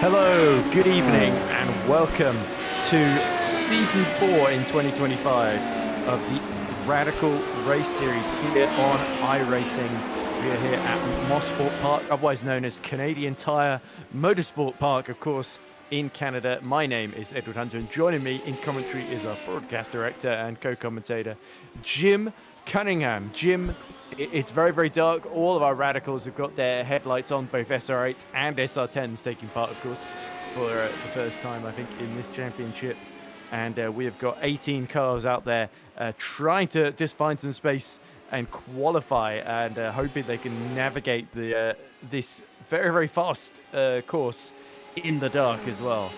Hello, good evening, and welcome to Season 4 in 2025 of the Radical Race Series here on iRacing. We are here at Mosport Park, otherwise known as Canadian Tire Motorsport Park, of course, in Canada. My name is Edward Hunter, and joining me in commentary is our broadcast director and co-commentator, Jim Cunningham. Jim, it's very, very dark. All of our radicals have got their headlights on, both SR8 and SR10s taking part, of course, for the first time, I think, in this championship. And we have got 18 cars out there trying to just find some space and qualify, and hoping they can navigate this very, very fast course in the dark as well.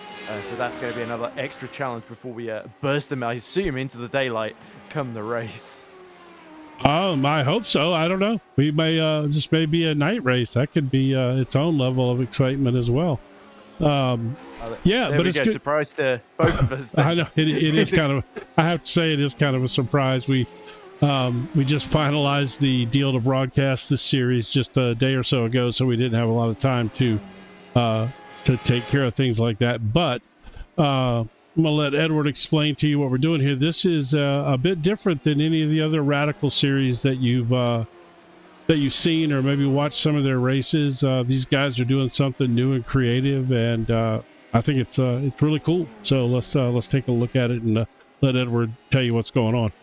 So that's going to be another extra challenge before we burst them, I assume, into the daylight come the race. I hope so. I don't know. We may this may be a night race. That could be its own level of excitement as well. Yeah, but it's good. Surprise to both of us. I know it is kind of. I have to say it is kind of a surprise. We just finalized the deal to broadcast this series just a day or so ago, so we didn't have a lot of time to take care of things like that. But I'm going to let Edward explain to you what we're doing here. This is a bit different than any of the other Radical series that you've seen or maybe watched some of their races. These guys are doing something new and creative, and I think it's really cool. So let's take a look at it and let Edward tell you what's going on.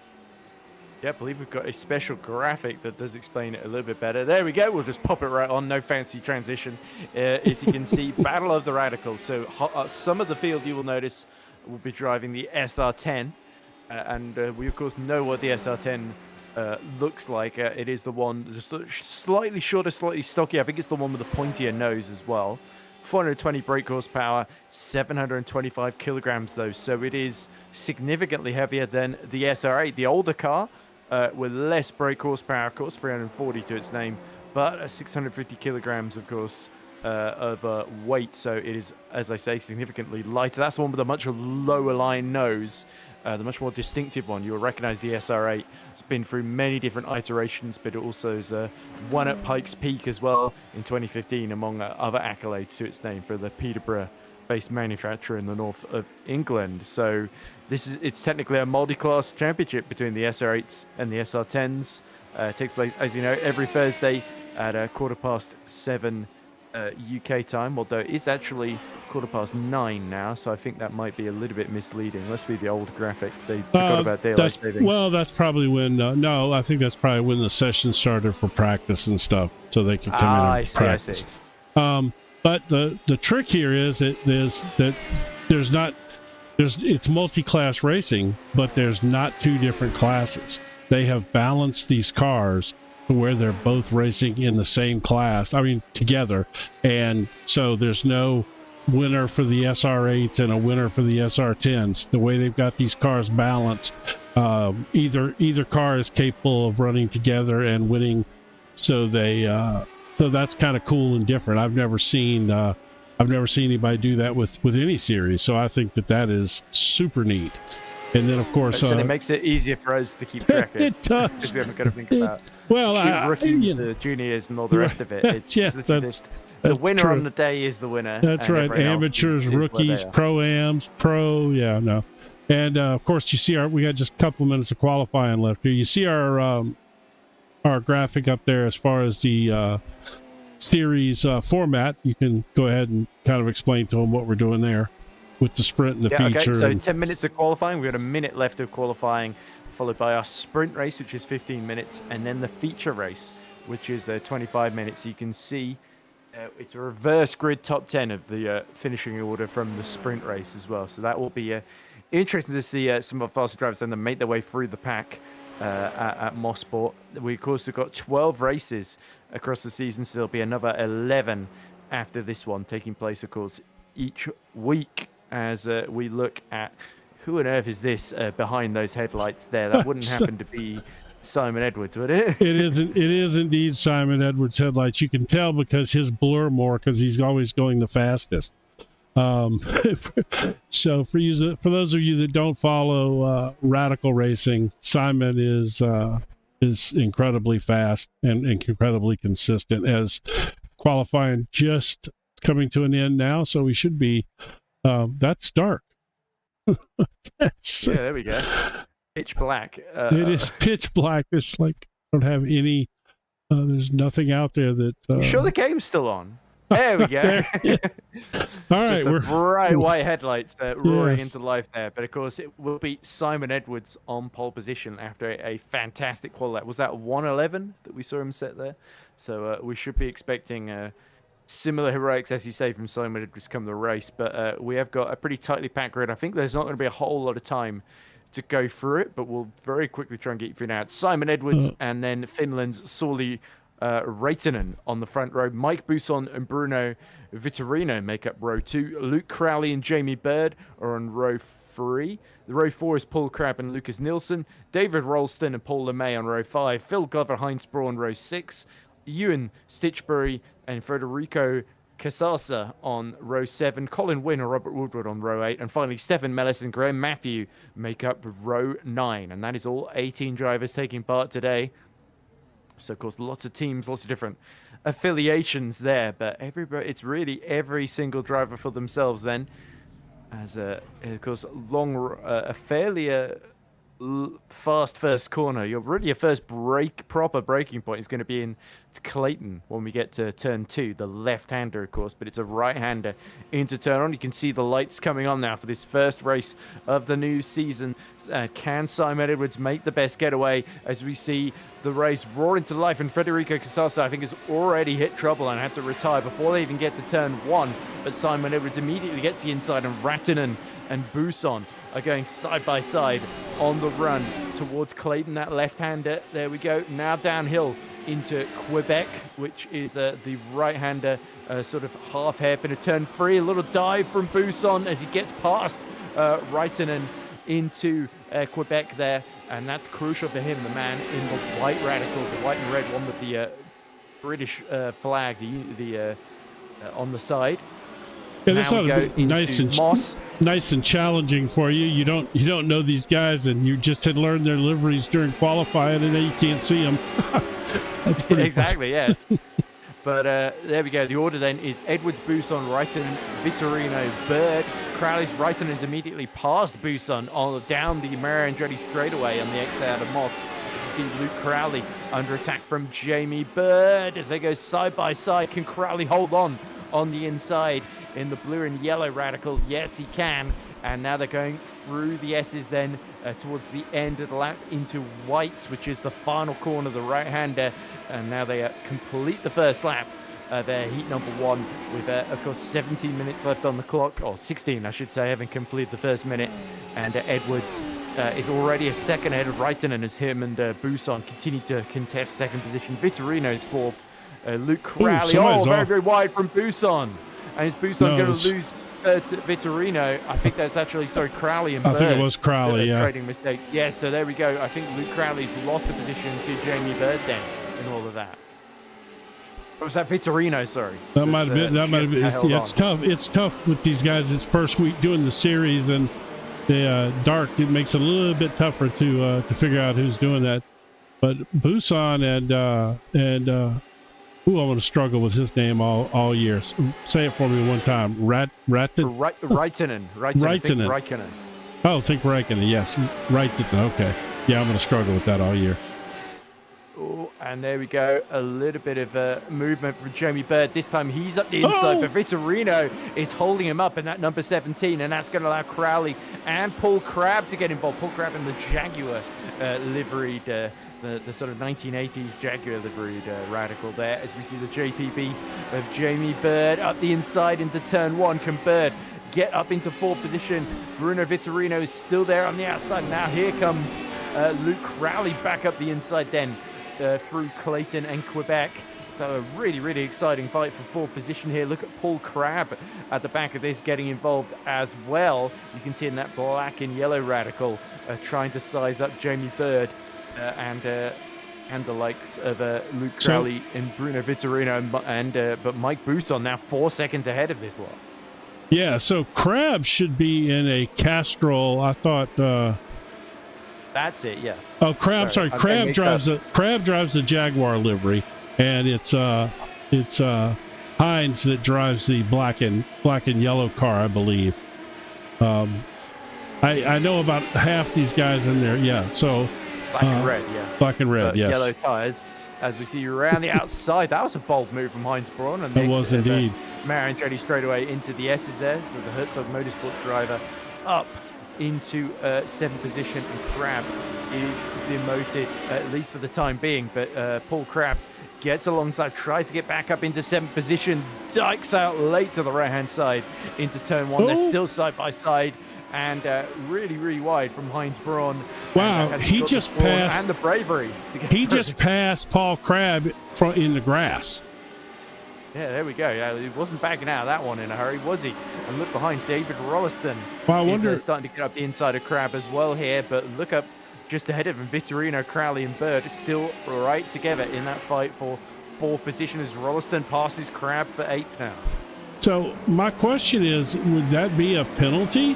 Yeah, I believe we've got a special graphic that does explain it a little bit better. There we go. We'll just pop it right on. No fancy transition. As you can see, Battle of the Radicals. So some of the field you will notice will be driving the SR10. And we, of course, know what the SR10 looks like. It is the one just slightly shorter, slightly stocky. I think it's the one with the pointier nose as well. 420 brake horsepower, 725 kilograms though. So it is significantly heavier than the SR8, the older car. With less brake horsepower, of course, 340 to its name, but 650 kilograms, of course, of weight. So it is, as I say, significantly lighter. That's the one with a much lower line nose, the much more distinctive one. You'll recognize the SR8. It's been through many different iterations, but it also is won at Pikes Peak as well in 2015, among other accolades to its name for the Peterborough based manufacturer in the north of England. So it's technically a multi-class championship between the SR8s and the SR10s. It takes place, as you know, every Thursday at 7:15 UK time, although it's actually 9:15 now, so I think that might be a little bit misleading. Must be the old graphic. They forgot about daylight savings. Well, that's probably when no, I think that's probably when the session started for practice and stuff, so they could come in and practice. I see. But the trick here is that it's multi-class racing, but there's not two different classes. They have balanced these cars to where they're both racing in the same class, together, and so there's no winner for the SR8s and a winner for the SR10s. The way they've got these cars balanced, either car is capable of running together and winning, so that's kind of cool and different. I've never seen anybody do that with any series, so I think that is super neat. And then, of course, it makes it easier for us to keep track of. It does. Because we haven't got to think about rookies, the juniors, and all the rest of it. It's that's the winner true. On the day is the winner. That's right. Amateurs, rookies, pro-ams, and of course, you see we got just a couple of minutes of qualifying left here. You see our graphic up there as far as the series format. You can go ahead and kind of explain to them what we're doing there with the sprint and the feature. Okay, so 10 minutes of qualifying. We've got a minute left of qualifying, followed by our sprint race, which is 15 minutes, and then the feature race, which is 25 minutes. You can see it's a reverse grid top 10 of the finishing order from the sprint race as well. So that will be interesting to see some of our faster drivers and them make their way through the pack at Mosport. We, of course, have got 12 races across the season, so there'll be another 11 after this one, taking place, of course, each week, as we look at who on earth is this behind those headlights there. That wouldn't happen to be Simon Edwards, would it? It is indeed Simon Edwards' headlights. You can tell because his blur more, because he's always going the fastest. So for those of you that don't follow Radical Racing, Simon is incredibly fast and incredibly consistent, as qualifying just coming to an end now, so we should be that's dark. There we go. Pitch black. It is pitch black. It's like I don't have any there's nothing out there that you sure the game's still on? There we go. All right, we're bright white headlights roaring into life there. But of course, it will be Simon Edwards on pole position after a fantastic qualify. Was that 1:11 that we saw him set there? So we should be expecting similar heroics, as you say, from Simon Edwards come the race. But we have got a pretty tightly packed grid. I think there's not going to be a whole lot of time to go through it, but we'll very quickly try and get you through now. It's Simon Edwards and then Finland's Sauli Raitanen on the front row. Mike Buson and Bruno Vittorino make up row 2. Luke Crowley and Jamie Bird are on row 3. The row 4 is Paul Crabb and Lucas Nielsen. David Rolston and Paul LeMay on row 5. Phil Glover, Heinz Braun on row 6. Ewan Stitchbury and Federico Casasa on row 7. Colin Wynn and Robert Woodward on row 8. And finally, Stephen Mellis and Graham Matthew make up row 9. And that is all 18 drivers taking part today. So, of course, lots of teams, lots of different affiliations there. But it's really every single driver for themselves then. As, of course, a fairly fast first corner. Your first proper braking point is going to be in Clayton when we get to turn 2. The left-hander, of course, but it's a right-hander into turn on. You can see the lights coming on now for this first race of the new season. Can Simon Edwards make the best getaway as we see the race roar into life? And Federico Casasa, I think, has already hit trouble and had to retire before they even get to turn 1. But Simon Edwards immediately gets the inside, and Rattanen and Buson are going side by side on the run towards Clayton, that left-hander. There we go. Now downhill into Quebec, which is the right-hander, sort of half hairpin of turn 3. A little dive from Buson as he gets past Raitanen into Quebec there, and that's crucial for him, the man in the white Radical, the white and red one with the British flag on the side. Yeah, this ought to be nice and challenging for you. You don't know these guys, and you just had learned their liveries during qualifying, and now you can't see them. Exactly, yes. But there we go. The order then is Edwards, Buson, Reitinen, Vitorino, Bird. Crowley's Reitinen is immediately past Buson on down the Mario Andretti straightaway on the exit out of Moss. You see Luke Crowley under attack from Jamie Bird as they go side by side. Can Crowley hold on the inside in the blue and yellow Radical? Yes, he can. And now they're going through the S's then towards the end of the lap into whites, which is the final corner, the right-hander. And now they complete the first lap, their heat number 1, with, of course, 17 minutes left on the clock, or 16, I should say, having completed the first minute. And Edwards is already a second ahead of Reitinen as him and Buson continue to contest second position. Vitorino's fourth. Luke Crowley, very, very wide from Buson. And is Buson going to lose to Vitorino? I think that's actually, Crowley and Bird. I think it was Crowley, yeah. Trading mistakes. Yes, so there we go. I think Luke Crowley's lost a position to Jamie Bird then in all of that. Or was that Vitorino, sorry? That might have been. It's tough. It's tough with these guys. It's first week doing the series, and the dark. It makes it a little bit tougher to figure out who's doing that. But Buson and I'm going to struggle with his name all year. Say it for me one time. Reitinen. Oh, think Raikkonen. Yes, Reitinen. Okay. Yeah, I'm going to struggle with that all year. Oh, and there we go. A little bit of movement from Jamie Bird. This time he's up the inside, but Vitorino is holding him up in that number 17, and that's going to allow Crowley and Paul Crabb to get involved. Paul Crabb in the Jaguar liveried, the sort of 1980s Jaguar liveried Radical there, as we see the JPB of Jamie Bird up the inside into turn 1. Can Bird get up into 4th position? Bruno Vitorino is still there on the outside. Now here comes Luke Crowley back up the inside then. Through Clayton and Quebec. So a really, really exciting fight for 4th position here. Look at Paul Crabb at the back of this getting involved as well. You can see in that black and yellow Radical trying to size up Jamie Bird and the likes of Luke Crowley and Bruno Vitorino but Mike Buson now 4 seconds ahead of this lot. Yeah, so Crabb should be in a Castrol. I thought that's it, yes. Oh, Crabb drives the Jaguar livery, and it's Hines that drives the black and yellow car, I believe. I know about half these guys in there. Yeah, so black and red, yes. Black and red, yes. Yellow tires, as we see around the outside. That was a bold move from Heinz Braun. And it was indeed. Mario Andretti straight away into the S's there. So the Herzog Motorsport driver up into 7th position, and Crabb is demoted, at least for the time being. But Paul Crabb gets alongside, tries to get back up into 7th position, dikes out late to the right-hand side into turn 1. They're still side by side, and really, really wide from Heinz Braun. Wow, he just passed. And the bravery to get he just passed Paul Crabb in the grass. Yeah, there we go. Yeah, he wasn't backing out of that one in a hurry, was he? And look behind, David Rolliston. Well, I wonder, is starting to get up the inside of Crabb as well here, but look up just ahead of him, Vitorino, Crowley and Bird still right together in that fight for 4th position as Rolliston passes Crabb for 8th now. So my question is, would that be a penalty?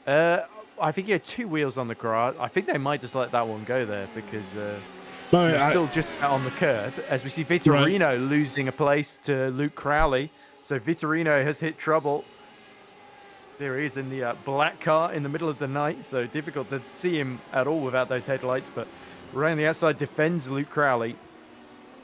I think he had 2 wheels on the car. I think they might just let that one go there because they're still just out on the curb. As we see Vitorino losing a place to Luke Crowley. So Vitorino has hit trouble. There he is in the black car in the middle of the night. So difficult to see him at all without those headlights. But around the outside defends Luke Crowley.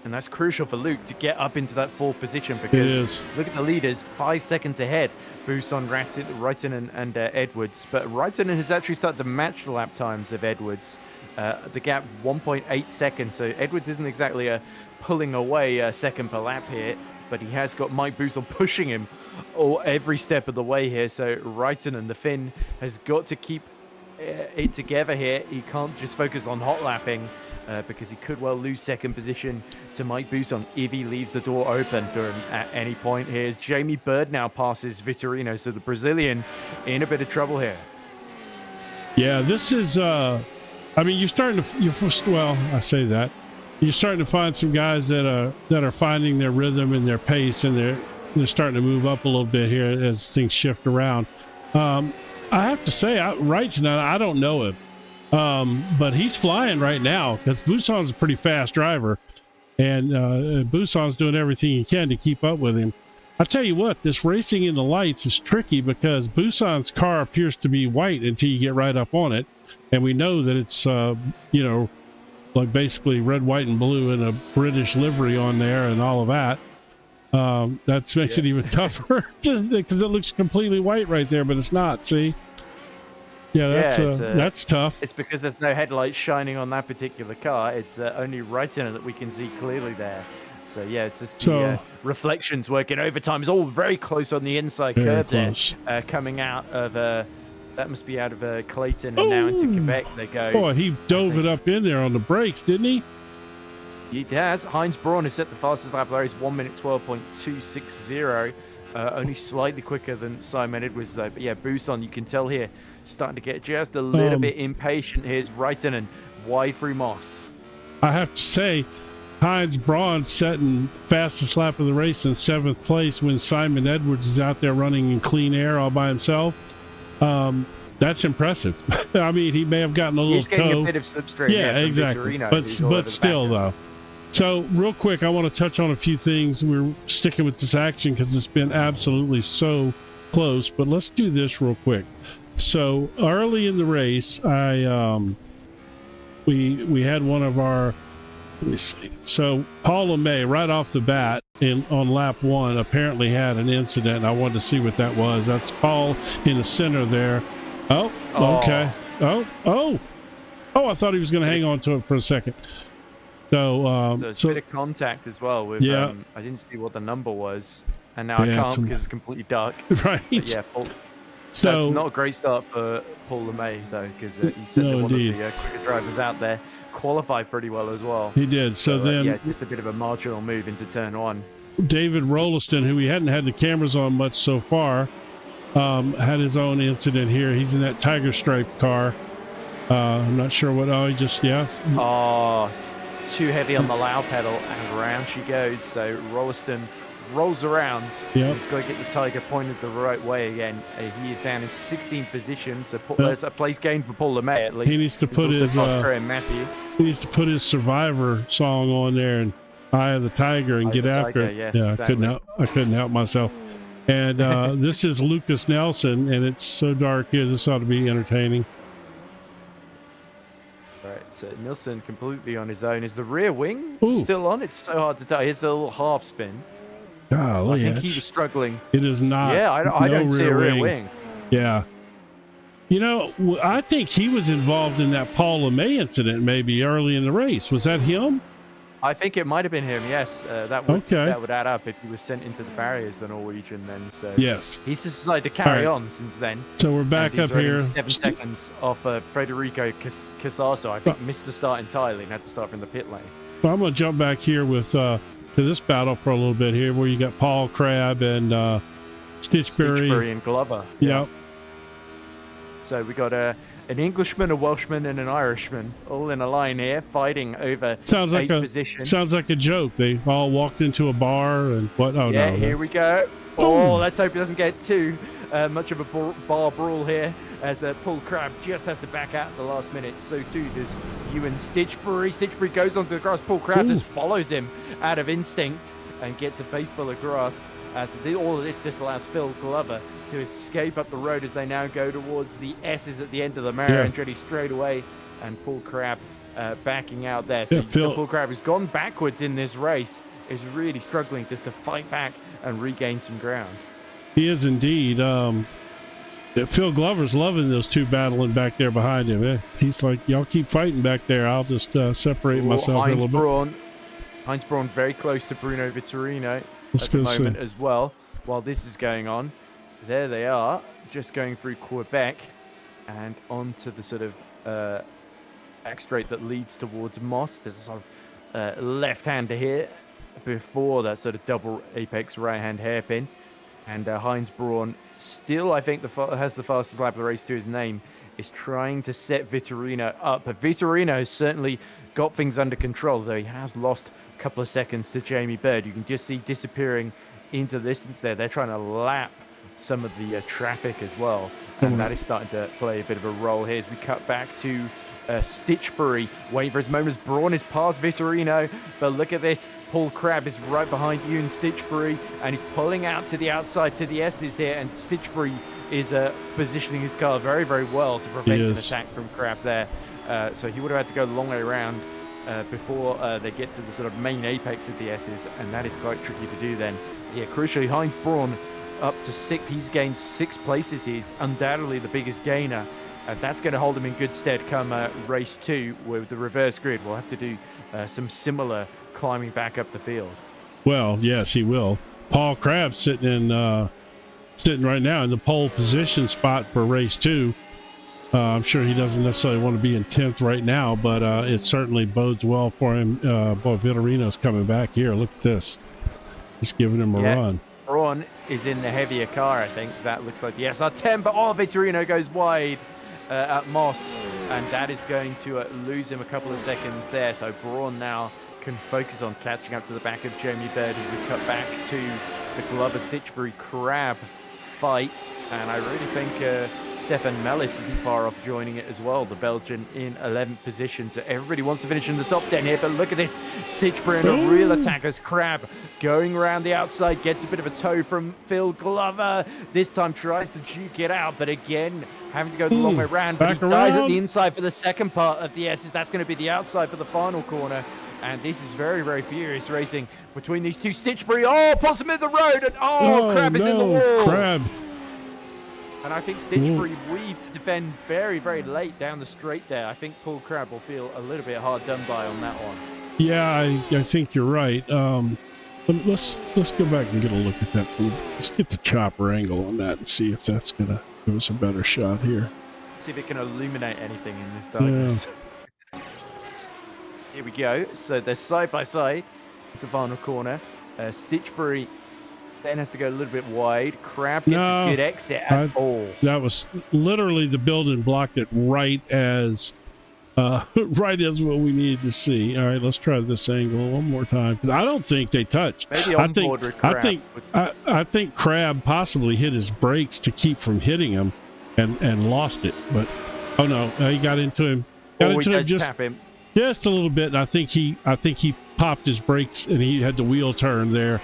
And that's crucial for Luke to get up into that 4th position because look at the leaders, 5 seconds ahead. Buson, Reitinen and Edwards. But Reitinen has actually started to match the lap times of Edwards. The gap 1.8 seconds. So Edwards isn't exactly pulling away a second per lap here, but he has got Mike Buson pushing him every step of the way here. So Reitinen, the Finn, has got to keep it together here. He can't just focus on hot lapping. Because he could well lose 2nd position to Mike Buson if he leaves the door open for him at any point. Here's Jamie Bird now passes Vitorino, so the Brazilian in a bit of trouble here. Yeah, this is, I mean, I say that. You're starting to find some guys that are finding their rhythm and their pace, and they're starting to move up a little bit here as things shift around. I have to say, right now, I don't know him. But he's flying right now because Buson's a pretty fast driver, and Busan's doing everything he can to keep up with him. I tell you what, this racing in the lights is tricky because Busan's car appears to be white until you get right up on it, and we know that it's like basically red, white, and blue and a British livery on there and all of that. That makes it even tougher just because it looks completely white right there, but it's not. See? Yeah, that's tough. It's because there's no headlights shining on that particular car. It's only right in it that we can see clearly there. So yeah, it's just the reflections working overtime. It's all very close on the inside curb there, coming out of that must be out of Clayton and now into Quebec they go. Boy, he dove it up in there on the brakes, didn't he? He has. Heinz Braun has set the fastest lap there. He's 1 minute 12.260. Only slightly quicker than Simon Edwards though. But yeah, Busan, you can tell here, starting to get just a little bit impatient. Here's Reitinen wide through Moss. I have to say, Heinz Braun setting fastest lap of the race in 7th place when Simon Edwards is out there running in clean air all by himself. That's impressive. I mean, he may have gotten a little He's getting a bit of slipstream. Yeah, exactly. But still, though. So, real quick, I want to touch on a few things. We're sticking with this action because it's been absolutely so close. But let's do this real quick. So, early in the race, we had one of our. Let me see. So Paul LeMay, right off the bat on lap 1, apparently had an incident. I wanted to see what that was. That's Paul in the center there. Oh, okay. Oh, I thought he was going to hang on to it for a second. So, there's a bit of contact as well. With, I didn't see what the number was, and now I can't because it's completely dark. Right. But yeah, Paul. So that's not a great start for Paul LeMay though, because he said one of the quicker drivers out there. Qualified pretty well as well. He did. So then, just a bit of a marginal move into turn 1. David Rolliston, who we hadn't had the cameras on much so far, had his own incident here. He's in that Tiger Stripe car. I'm not sure what. Oh, he just too heavy on the loud pedal, and around she goes. So Rolliston rolls around. He's got to get the Tiger pointed the right way again. He is down in 16th position, so there's a place gained for Paul LeMay at least. He needs to put his Matthew. He needs to put his Survivor song on there and Eye of the Tiger and get after it. Yes, yeah, exactly. I couldn't help myself. And this is Lucas Nelson, and it's so dark here. This ought to be entertaining. Right, so Nelson completely on his own. Is the rear wing still on? It's so hard to tell. Here's the little half spin. Golly, I think he was struggling. It is not. Yeah, I don't see a rear wing. Yeah. You know, I think he was involved in that Paul LeMay incident maybe early in the race. Was that him? I think it might have been him, yes. That would add up if he was sent into the barriers, the Norwegian then. So yes. He's decided to carry on since then. So we're back up here. 7 seconds off Federico Casasso. I think missed the start entirely and had to start from the pit lane. Well, I'm going to jump back here with to this battle for a little bit here where you got Paul Crabb and Stitchbury and Glover. Yep. So we got an Englishman, a Welshman, and an Irishman all in a line here, fighting over position. Sounds like a joke. They all walked into a bar and what? Oh yeah, no! Here we go. Oh, let's hope it doesn't get too much of a bar brawl here, as Paul Crabb just has to back out at the last minute. So too does Ewan Stitchbury. Stitchbury goes onto the grass. Paul Crabb just follows him out of instinct and gets a face full of grass. As all of this allows Phil Glover to escape up the road as they now go towards the S's at the end of the Mara Andretti straight away, and Paul Crabb backing out there. So Paul Crabb, who's gone backwards in this race, is really struggling just to fight back and regain some ground. He is indeed. Phil Glover's loving those two battling back there behind him. He's like, y'all keep fighting back there. I'll just separate myself a little bit. Heinz Braun very close to Bruno Vitorino at the moment as well. While this is going on, there they are, just going through Quebec and onto the sort of back straight that leads towards Moss. There's a sort of left-hander here before that sort of double apex right-hand hairpin. And Heinz Braun still, I think, has the fastest lap of the race to his name, is trying to set Vitorino up. But Vitorino has certainly got things under control, though he has lost a couple of seconds to Jamie Bird. You can just see disappearing into the distance there. They're trying to lap some of the traffic as well. And that is starting to play a bit of a role here as we cut back to Stitchbury waiting for his moment as Braun is past Vitorino, but look at this. Paul Crabb is right behind you and Stitchbury, and he's pulling out to the outside to the S's here, and Stitchbury is positioning his car very, very well to prevent an attack from Crabb there. So he would have had to go the long way around before they get to the sort of main apex of the S's, and that is quite tricky to do then. Yeah, crucially, Heinz Braun up to 6th. He's gained 6 places. He's undoubtedly the biggest gainer. That's going to hold him in good stead come race 2 with the reverse grid. We'll have to do some similar climbing back up the field. Well, yes, he will. Paul Crabb sitting right now in the pole position spot for race 2. I'm sure he doesn't necessarily want to be in 10th right now, but it certainly bodes well for him. Boy, Vitorino's coming back here. Look at this. He's giving him a run. Braun is in the heavier car, I think. That looks like the SR10, but Vitorino goes wide at Moss, and that is going to lose him a couple of seconds there. So Braun now can focus on catching up to the back of Jeremy Bird as we cut back to the Glover Stitchbury Crabb fight. And I really think Stefan Mellis isn't far off joining it as well, the Belgian in 11th position. So everybody wants to finish in the top 10 here, but look at this. Stitchbury and a real attack as Crabb going around the outside, gets a bit of a tow from Phil Glover. This time tries to duke it out, but again, having to go the long way around. But he dies at the inside for the second part of the S's. That's going to be the outside for the final corner. And this is very, very furious racing between these two. Stitchbury, pulls him in the road, and Crabb is in the wall. Crabb. And I think Stitchbury weaved to defend very, very late down the straight there. I think Paul Crabb will feel a little bit hard done by on that one. Yeah, I think you're right. But let's go back and get a look at that. Let's get the chopper angle on that and see if that's going to give us a better shot here. See if it can illuminate anything in this darkness. Yeah. Here we go. So they're side by side. It's the final corner. Stitchbury then has to go a little bit wide. Crabb gets a good exit at all. That was literally the building blocked it right as right as what we needed to see. All right, let's try this angle one more time, because I don't think they touched. Maybe on board with Crabb. I think Crabb possibly hit his brakes to keep from hitting him and lost it. But oh no, he got into him. Tap him just a little bit, and I think he popped his brakes and he had the wheel turn there.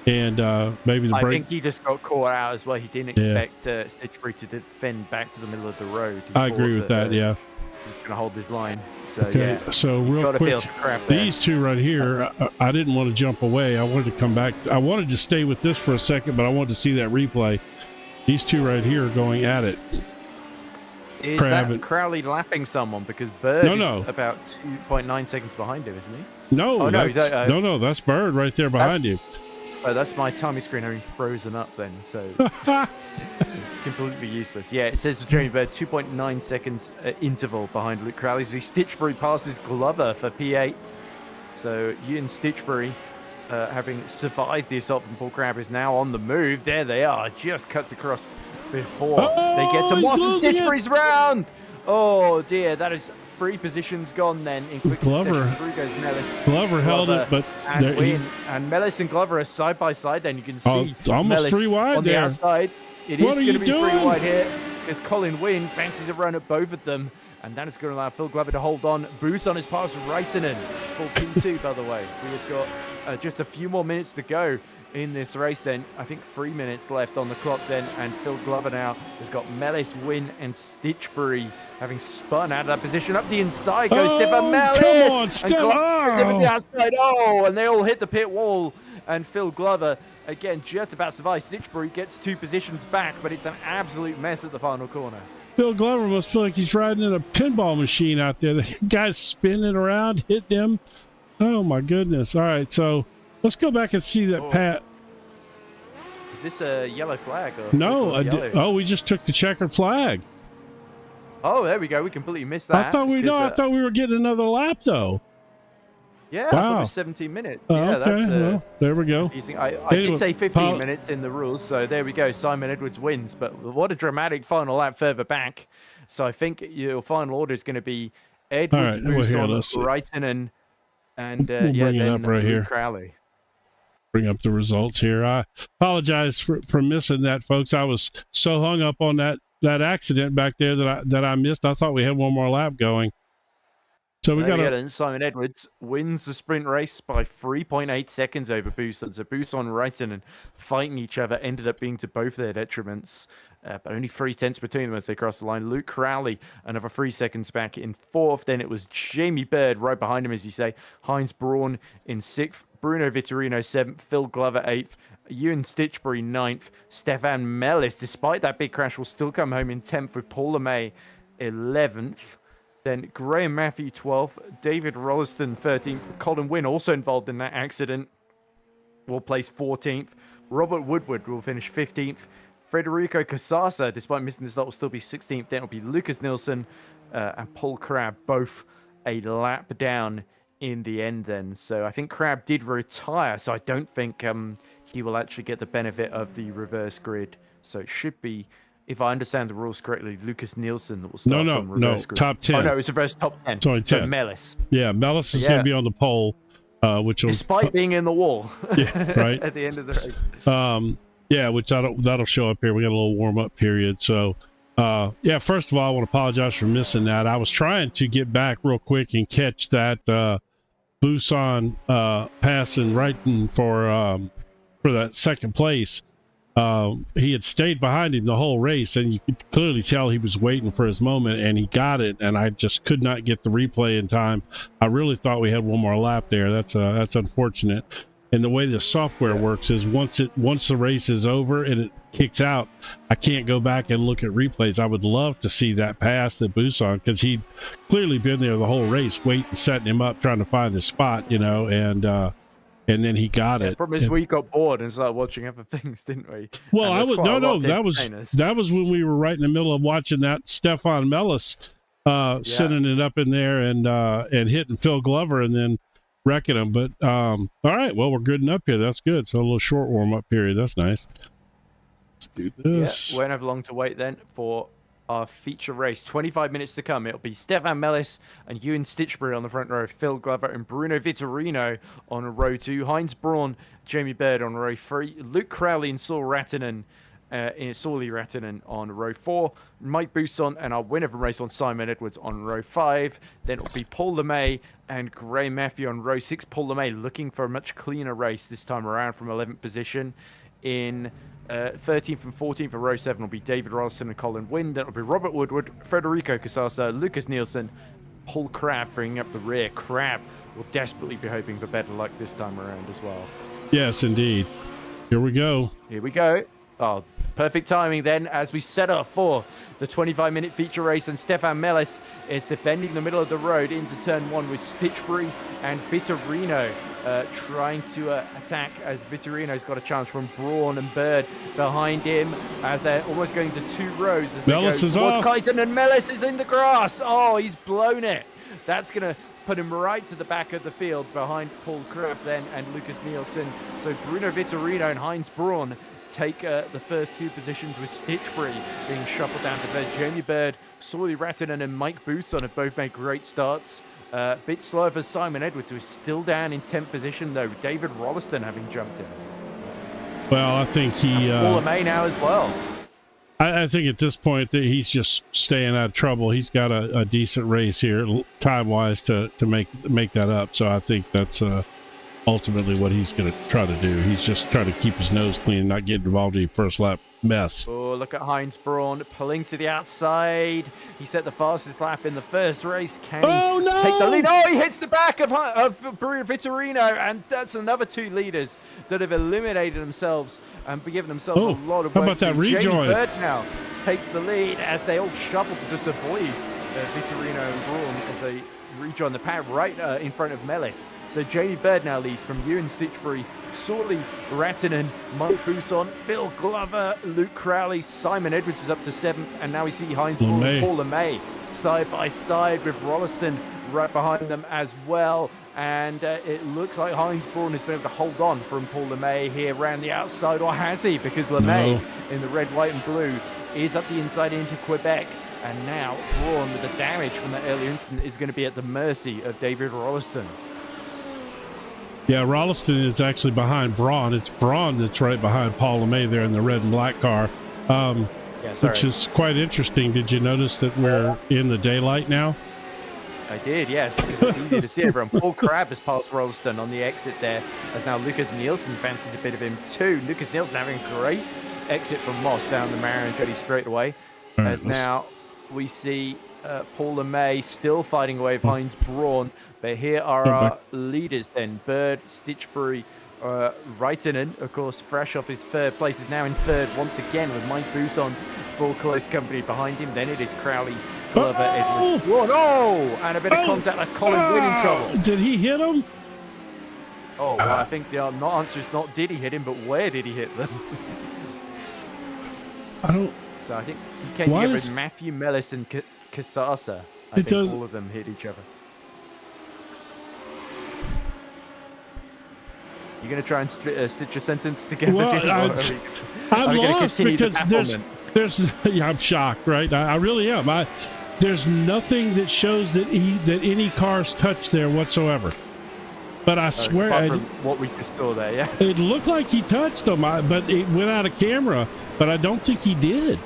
And maybe the brake. I think he just got caught out as well. He didn't expect Stitchbury to defend back to the middle of the road. I agree with that. Yeah, he's going to hold this line. So okay, so real quick, these two right here, I didn't want to jump away. I wanted to come back. I wanted to stay with this for a second, but I wanted to see that replay. These two right here are going at it. Is that Crowley lapping someone? Because Bird is about 2.9 seconds behind him, isn't he? No, that's Bird right there behind him. Oh, that's my timing screen having frozen up then, so it's completely useless. Yeah, it says Jeremy Bird 2.9 seconds interval behind Luke Crowley. So Stitchbury passes Glover for P8. So Ian Stitchbury, having survived the assault from Paul Crabb, is now on the move. There they are, just cuts across before they get to Moss, and Stitchbury's round. Oh dear, that is 3 positions gone then in quick succession. Through goes Mellis. Glover held it, but and Mellis and Glover are side by side. Then you can see almost Mellis 3 wide on there. The outside. It is going to be 3 wide here because Colin Wynn fancies a run at both of them, and that is going to allow Phil Glover to hold on. Boost on his pass, Reitinen for P2. By the way, we have got just a few more minutes to go in this race then. I think 3 minutes left on the clock then, and Phil Glover now has got Mellis, Wynn and Stitchbury having spun out of that position. Up the inside goes Stefan Mellis. Come on, Stefan! The outside. And they all hit the pit wall, and Phil Glover again just about survives. Stitchbury gets 2 positions back, but it's an absolute mess at the final corner. Phil Glover must feel like he's riding in a pinball machine out there. The guy's spinning around, hitting him. Oh my goodness. All right, so let's go back and see that Pat. Is this a yellow flag? Or no. We just took the checkered flag. Oh, there we go. We completely missed that. I thought we were getting another lap though. Yeah, I thought it was 17 minutes. Yeah, okay. That's there we go. I did say 15 minutes in the rules, so there we go. Simon Edwards wins, but what a dramatic final lap further back. So I think your final order is going to be Edwards, Reitinen, and bring it up right here. Crowley. Bring up the results here. I apologize for missing that, folks. I was so hung up on that accident back there that I missed. I thought we had one more lap going. So we there got we go. And Simon Edwards wins the sprint race by 3.8 seconds over Buson. So Buson, Reitinen fighting each other ended up being to both their detriments, but only 3/10 between them as they crossed the line. Luke Crowley, another 3 seconds back in fourth. Then it was Jamie Bird right behind him, as you say. Heinz Braun in sixth. Bruno Vitorino seventh. Phil Glover eighth. Ewan Stitchbury ninth. Stefan Mellis, despite that big crash, will still come home in 10th with Paul LeMay 11th. Then Graham Matthew 12th, David Rolliston 13th, Colin Wynn also involved in that accident will place 14th, Robert Woodward will finish 15th, Federico Casasa, despite missing the start, will still be 16th, then it'll be Lucas Nilsson and Paul Crabb, both a lap down in the end then. So I think Crabb did retire, so I don't think he will actually get the benefit of the reverse grid. So it should be, if I understand the rules correctly, Lucas Nielsen will start from reverse grid. Top 10. Oh, no, it's reverse top 10. Sorry, 10. So Mellis. Yeah, Mellis is going to be on the pole, which will... Despite being in the wall. Yeah, right. At the end of the race. Yeah, which that'll show up here. We got a little warm-up period. So, yeah, first of all, I want to apologize for missing that. I was trying to get back real quick and catch that Busan pass and Reiten for that second place. He had stayed behind him the whole race, and you could clearly tell he was waiting for his moment, and he got it, and I just could not get the replay in time. I really thought we had one more lap there. That's unfortunate. And the way the software works is once the race is over and it kicks out, I can't go back and look at replays. I would love to see that pass that Busan, because he'd clearly been there the whole race, waiting, setting him up, trying to find the spot, and then he got it. The problem is we got bored and started watching other things, didn't we? Well, that was when we were right in the middle of watching that Stefan Mellis sending it up in there and hitting Phil Glover and then wrecking him. But all right, well, we're good enough here. That's good. So a little short warm-up period. That's nice. Let's do this. Yeah, won't have long to wait then for our feature race. 25 minutes to come. It'll be Stefan Mellis and Ewan Stitchbury on the front row, Phil Glover and Bruno Vitorino on row 2, Heinz Braun, Jamie Bird on row 3, Luke Crowley and Saul Rattinen on row 4, Mike Buson and our winner from race 1, Simon Edwards, on row 5. Then it'll be Paul LeMay and Graham Matthew on row 6. Paul LeMay looking for a much cleaner race this time around from 11th position. In 13th and 14th for row 7 will be David Rolliston and Colin Wynn. Then it'll be Robert Woodward, Federico Casasa, Lucas Nielsen, Paul Crabb bringing up the rear. Crabb will desperately be hoping for better luck this time around as well. Yes, indeed. Here we go. Here we go. Oh, perfect timing then as we set up for the 25-minute feature race, and Stefan Mellis is defending the middle of the road into turn 1 with Stitchbury and Vitorino trying to attack, as Vitorino's got a challenge from Braun and Bird behind him as they're almost going to 2 rows as Mellis they is go towards off. Kyton, and Mellis is in the grass. Oh, he's blown it. That's going to put him right to the back of the field behind Paul Crabb then and Lucas Nielsen. So Bruno Vitorino and Heinz Braun take the first 2 positions, with Stitchbury being shuffled down to third. Jamie Bird, Sauli Rattinen and Mike Buson have both made great starts. Bit slower for Simon Edwards, who is still down in 10th position though, with David Rolliston having jumped in. Well, I think he... Paul LeMay now as well. I think at this point that he's just staying out of trouble. He's got a decent race here, time-wise, to make that up. So I think that's... ultimately what he's going to try to do. He's just trying to keep his nose clean and not get involved in a first lap mess. Oh, look at Heinz Braun pulling to the outside. He set the fastest lap in the first race. Can he take the lead? Oh, he hits the back of Bruno Vitorino, and that's another 2 leaders that have eliminated themselves and given themselves a lot of work. How about that rejoin? Jamie Bird now takes the lead as they all shuffle to just avoid Vitorino and Braun as they rejoin the pack right in front of Mellis. So Jamie Bird now leads from Ewan Stitchbury, Sauli Rattinen, Mike Buson, Phil Glover, Luke Crowley, Simon Edwards is up to 7th, and now we see Heinz Braun and Paul LeMay side by side with Rolliston right behind them as well. And it looks like Heinz Braun has been able to hold on from Paul LeMay here around the outside, or has he? Because LeMay in the red, white and blue is up the inside into Quebec. And now Braun, with the damage from that earlier incident, is going to be at the mercy of David Rolliston. Yeah, Rolliston is actually behind Braun. It's Braun that's right behind Paul LeMay there in the red and black car, which is quite interesting. Did you notice that we're in the daylight now? I did, yes, because it's easy to see everyone. Paul Crabb has passed Rolston on the exit there, as now Lucas Nielsen fancies a bit of him too. Lucas Nielsen having a great exit from Moss down the Marangetti straight away. Right, As now we see Paul LeMay still fighting away with Heinz Braun. But here are our leaders then. Bird, Stitchbury, Reitinen, of course, fresh off his third place, is now in third once again with Mike Buson full close company behind him. Then it is Crowley, Glover, Edwards. Whoa, no! And a bit of contact. That's Colin Wynn in trouble. Did he hit him? Oh, well, I think the answer is not did he hit him, but where did he hit them? I don't... So I think he came together with Matthew Mellis and Casasa. I think all of them hit each other. You're going to try and stitch a sentence together? Well, I'm lost because there's yeah, I'm shocked, right? I really am. There's nothing that shows that any cars touched there whatsoever. But I swear, apart from what we just saw there, yeah. It looked like he touched them, but it went out of camera. But I don't think he did.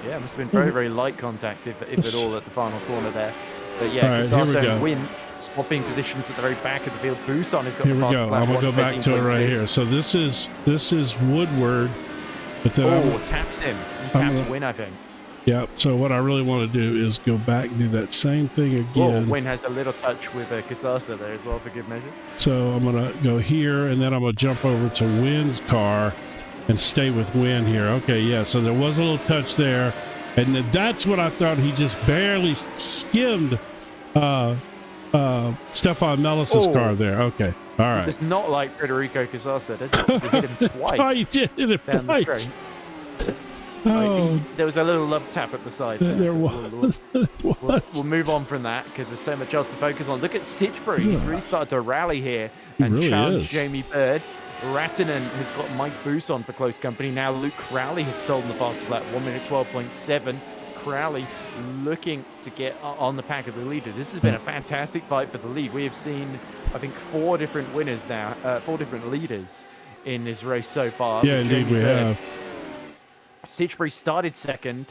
Yeah, it must have been very, very light contact, if at all, at the final corner there. But yeah, right, Casasa and Wynn swapping positions at the very back of the field. Buson has got the fastest lap. I'm gonna go back to it right here. So this is Woodward. But then taps him. He taps Wynn, I think. Yeah. So what I really want to do is go back and do that same thing again. Wynn has a little touch with Casasa there as well, for good measure. So I'm gonna go here, and then I'm gonna jump over to Wynn's car and stay with Wynn here. Okay, yeah. So there was a little touch there, and that's what I thought. He just barely skimmed Stefan Mellis's car there. Okay. All right. It's not like Federico Casasa, does it? He hit him twice. He did hit him down twice. The straight. Oh, there was a little love tap at the side. There was. We'll move on from that because there's so much else to focus on. Look at Stitchbury. He's really started to rally here and really challenge is. Jamie Bird. Rattinen has got Mike Buson for close company. Now Luke Crowley has stolen the fastest lap, 1 minute 12.7. Crowley looking to get on the pack of the leader. This has been a fantastic fight for the lead. We have seen, I think, 4 different winners now, 4 different leaders in this race so far. Yeah, indeed we have. Stitchbury started second,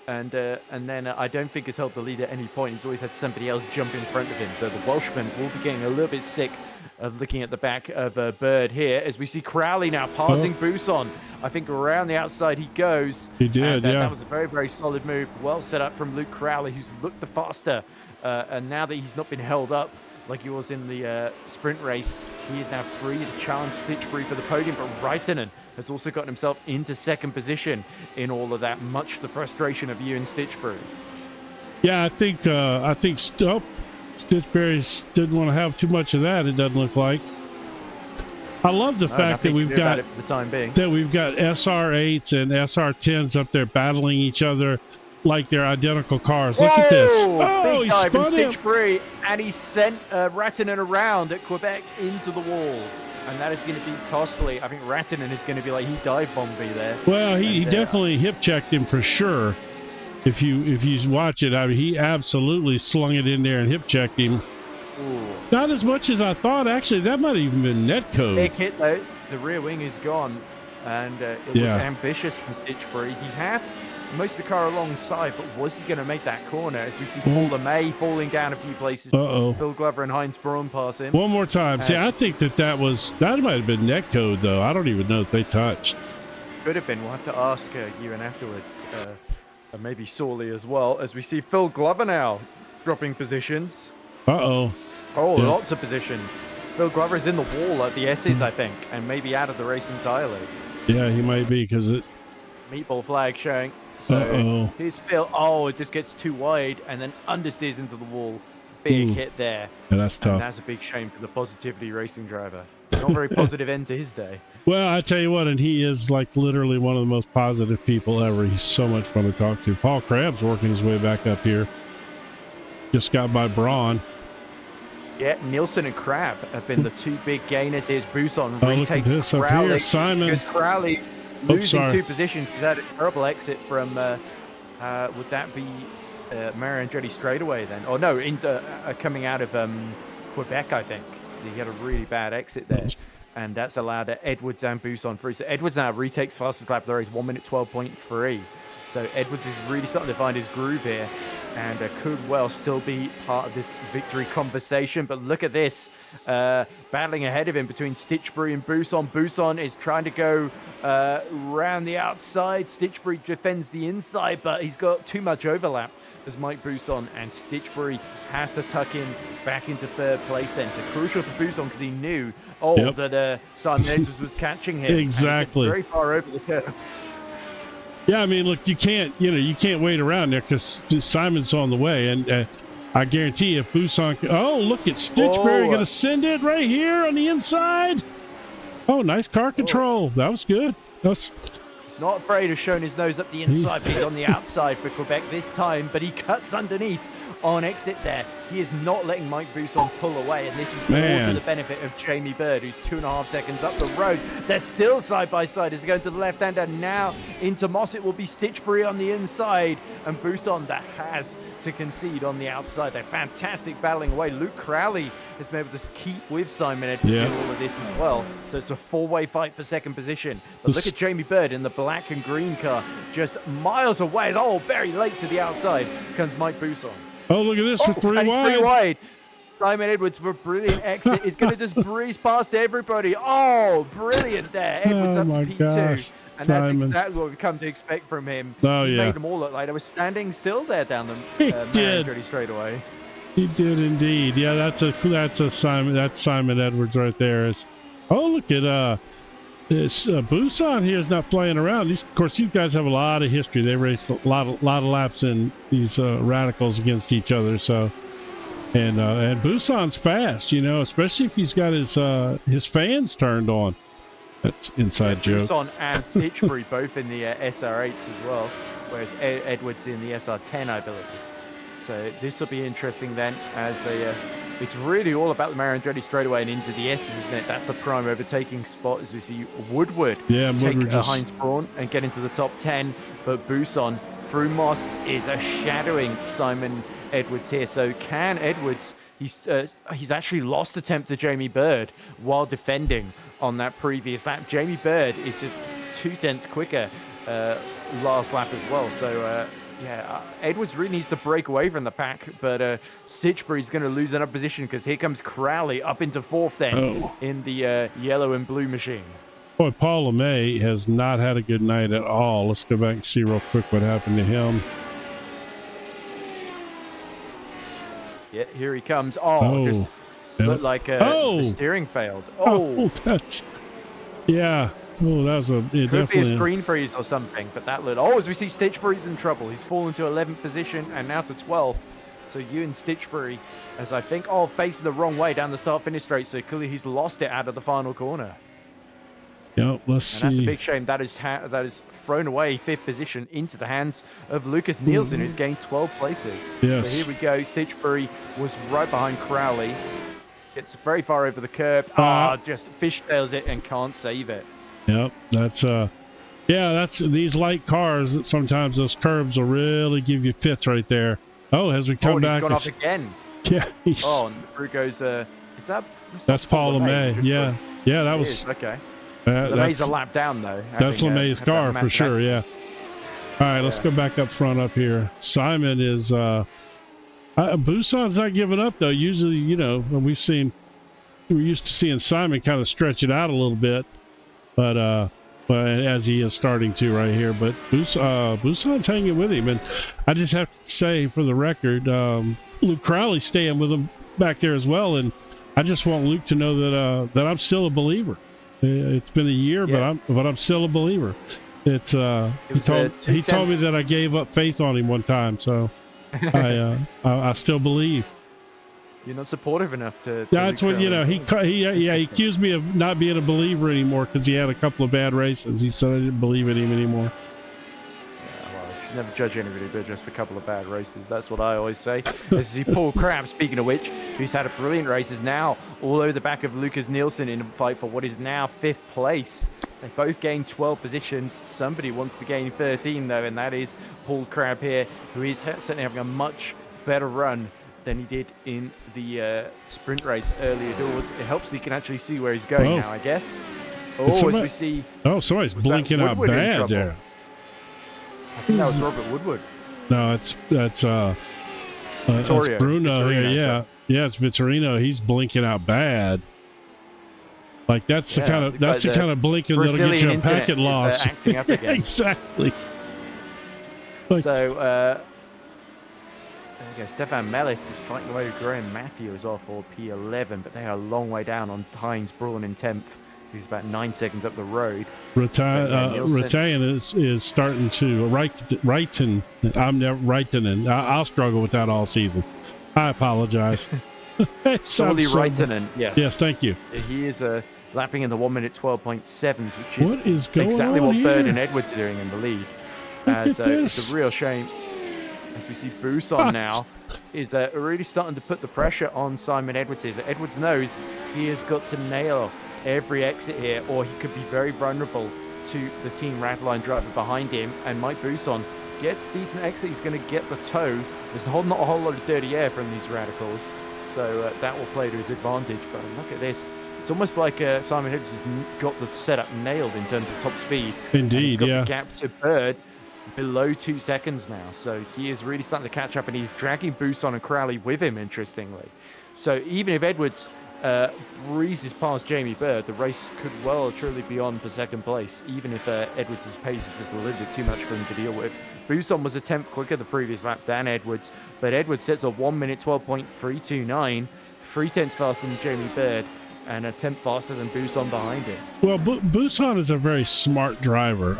and then I don't think has held the lead at any point. He's always had somebody else jump in front of him. So the Welshman will be getting a little bit sick of looking at the back of Bird here, as we see Crowley now passing Buson. I think around the outside he goes. He did, yeah. That was a very, very solid move. Well set up from Luke Crowley, who's looked the faster. And now that he's not been held up like he was in the sprint race, he is now free to challenge Stitchbury for the podium. But Reitinen has also gotten himself into second position in all of that, much to the frustration of Ewan Stitchbury. Yeah, I think Stitchbury didn't want to have too much of that. It doesn't look like. I love the fact that we've got for the time being. that we've got SR8s and SR10s up there battling each other like they're identical cars. Look at this! Oh, big dive from Stitchbury, and he sent Rattinen around at Quebec into the wall. And that is going to be costly. I think Rattinen is going to be like, he dive bombed me there. Well, he definitely hip checked him for sure. If you watch it, I mean, he absolutely slung it in there and hip checked him. Ooh. Not as much as I thought. Actually, that might have even been netcode. Big hit though. The rear wing is gone, and it was ambitious from Stitchbury. He had most of the car alongside, but was he going to make that corner? As we see Paul LeMay falling down a few places. Phil Glover and Heinz Braun pass him. One more time. See, I think that might have been netcode though. I don't even know if they touched. Could have been. We'll have to ask Ewan afterwards. Maybe Sawley as well, as we see Phil Glover now dropping positions. Lots of positions. Phil Glover is in the wall at the S's, I think, and maybe out of the race entirely. Yeah, he might be, because it... Meatball flag showing. So here's Phil. Oh, it just gets too wide and then understeers into the wall. Big hit there. Yeah, that's tough. And that's a big shame for the Positivity racing driver. Not very positive end to his day. Well, I tell you what, and he is like literally one of the most positive people ever. He's so much fun to talk to. Paul Crabb's working his way back up here. Just got by Braun. Yeah, Nielsen and Crabb have been the 2 big gainers. Here's Buson retakes Crowley. Simon. Because Crowley losing 2 positions. He's had a terrible exit from, would that be Marangetti straightaway then? Oh no, coming out of Quebec, I think. He had a really bad exit there. And that's allowed Edwards and Buson through. So Edwards now retakes fastest lap of the race, 1 minute 12.3. So Edwards is really starting to find his groove here. and could well still be part of this victory conversation. But look at this, battling ahead of him between Stitchbury and Buson. Buson is trying to go around the outside. Stitchbury defends the inside, but he's got too much overlap as Mike Buson, and Stitchbury has to tuck in back into third place then. So crucial for Buson because he knew that Simon Edwards was catching him. Exactly. Very far over the curve. Yeah, I mean, look, you can't wait around there because Simon's on the way, and I guarantee if Buson, look at Stitchbury going to send it right here on the inside. Oh, nice car control. That was good. He's not afraid of showing his nose up the inside, but he's on the outside for Quebec this time, but he cuts underneath on exit there. He is not letting Mike Buson pull away, and this is all to the benefit of Jamie Bird, who's 2.5 seconds up the road. They're still side by side as they go to the left hand, and now into Moss. It will be Stitchbury on the inside, and Buson that has to concede on the outside. They're fantastic battling away. Luke Crowley has been able to keep with Simon Edwards in all of this as well. So it's a four-way fight for second position. But look at Jamie Bird in the black and green car, just miles away. Very late to the outside comes Mike Buson. Oh, look at this for three wide. Simon Edwards with a brilliant exit is going to just breeze past everybody. Oh, brilliant there. Edwards up to P2. Gosh, and that's exactly what we've come to expect from him. He made them all look like they were standing still there down the Marangeli straightaway. He did indeed. Yeah, that's Simon Edwards right there. Look at Buson here is not playing around. Of course, these guys have a lot of history. They raced a lot of laps in these radicals against each other. So, and Buson's fast, especially if he's got his fans turned on. That's inside joke. Buson and Stitchbury both in the SR8s as well, whereas Edwards in the SR10, I believe. So this will be interesting then, as they. It's really all about the Marangeli straightaway and into the S's, isn't it? That's the prime overtaking spot as we see Woodward take Heinz Braun and get into the top 10. But Buson through Moss is shadowing Simon Edwards here. So can Edwards, he's actually lost attempt to Jamie Bird while defending on that previous lap. Jamie Bird is just 0.2 quicker last lap as well. So Edwards really needs to break away from the pack, but Stitchbury's going to lose another position because here comes Crowley up into fourth then in the yellow and blue machine. Boy, Paul LeMay has not had a good night at all. Let's go back and see real quick what happened to him. Yeah, here he comes. Just looked like the steering failed. Yeah. Oh, that was could be a screen freeze or something, but that looked. As we see Stitchbury's in trouble. He's fallen to 11th position and now to 12th. So Ewan Stitchbury, as I think, facing the wrong way down the start-finish straight. So clearly he's lost it out of the final corner. Yeah, let's see. That's a big shame. That is thrown away 5th position into the hands of Lucas Nielsen, who's gained 12 places. Yes. So here we go. Stitchbury was right behind Crowley. Gets very far over the curb. Just fishtails it and can't save it. Yep, that's these light cars that sometimes those curbs will really give you fits right there. As we come back, he's gone off again. Yeah. And through goes. That's Paul LeMay. Yeah, that was okay. LeMay's a lap down though. That's LeMay's car for sure. Yeah. All right, let's go back up front up here. Simon is. Buson's not giving up though. Usually, we're used to seeing Simon kind of stretch it out a little bit. But as he is starting to right here, but Buson's hanging with him, and I just have to say for the record, Luke Crowley's staying with him back there as well, and I just want Luke to know that I'm still a believer. It's been a year, but I'm still a believer. He told me that I gave up faith on him one time, so I still believe. You're not supportive enough to that's what he accused me of not being a believer anymore because he had a couple of bad races. He said I didn't believe in him anymore. You should never judge anybody but just a couple of bad races. That's what I always say. This is Paul Crabb, speaking of which, who's had a brilliant race, is now all over the back of Lucas Nielsen in a fight for what is now 5th place. They both gained 12 positions. Somebody wants to gain 13 though, and that is Paul Crabb here, who is certainly having a much better run than he did in the sprint race earlier doors. It helps that he can actually see where he's going now, I guess. As we see... somebody's blinking out bad there. I think that was Robert Woodward. No, that's Vittorio. Bruno here, Vittorino, yeah. so- Yeah, it's Vittorino. He's blinking out bad. Like that's the kind of blinking that'll get you a packet loss. Acting up again. Exactly. So there you go. Stefan Mellis is fighting away with Graham Matthew as well for P11, but they are a long way down on Heinz Braun in 10th. He's about 9 seconds up the road. Rattayan is starting to Reiten. I'm never Reitenen. I'll struggle with that all season. I apologize. Solly Reitenen, yes. Yes, thank you. He is lapping in the 1 minute 12.7s, which What is going exactly on what here? Bird and Edwards are doing in the lead. So it's a real shame. As we see Buson now is really starting to put the pressure on Simon Edwards. Edwards knows he has got to nail every exit here, or he could be very vulnerable to the team Radline driver behind him. And Mike Buson gets decent exit. He's going to get the toe. There's not a whole lot of dirty air from these radicals, so that will play to his advantage. But look at this. It's almost like Simon Edwards has got the setup nailed in terms of top speed. Indeed, he's got yeah. the gap to Bird below 2 seconds now, so he is really starting to catch up, and he's dragging Buson and Crowley with him, interestingly. So even if Edwards breezes past Jamie Bird, the race could well truly be on for second place, even if Edwards' pace is just a little bit too much for him to deal with. Buson was a tenth quicker the previous lap than Edwards, but Edwards sets a 1 minute 12.329, 3/10 faster than Jamie Bird, and a tenth faster than Buson behind him. Well, Buson is a very smart driver.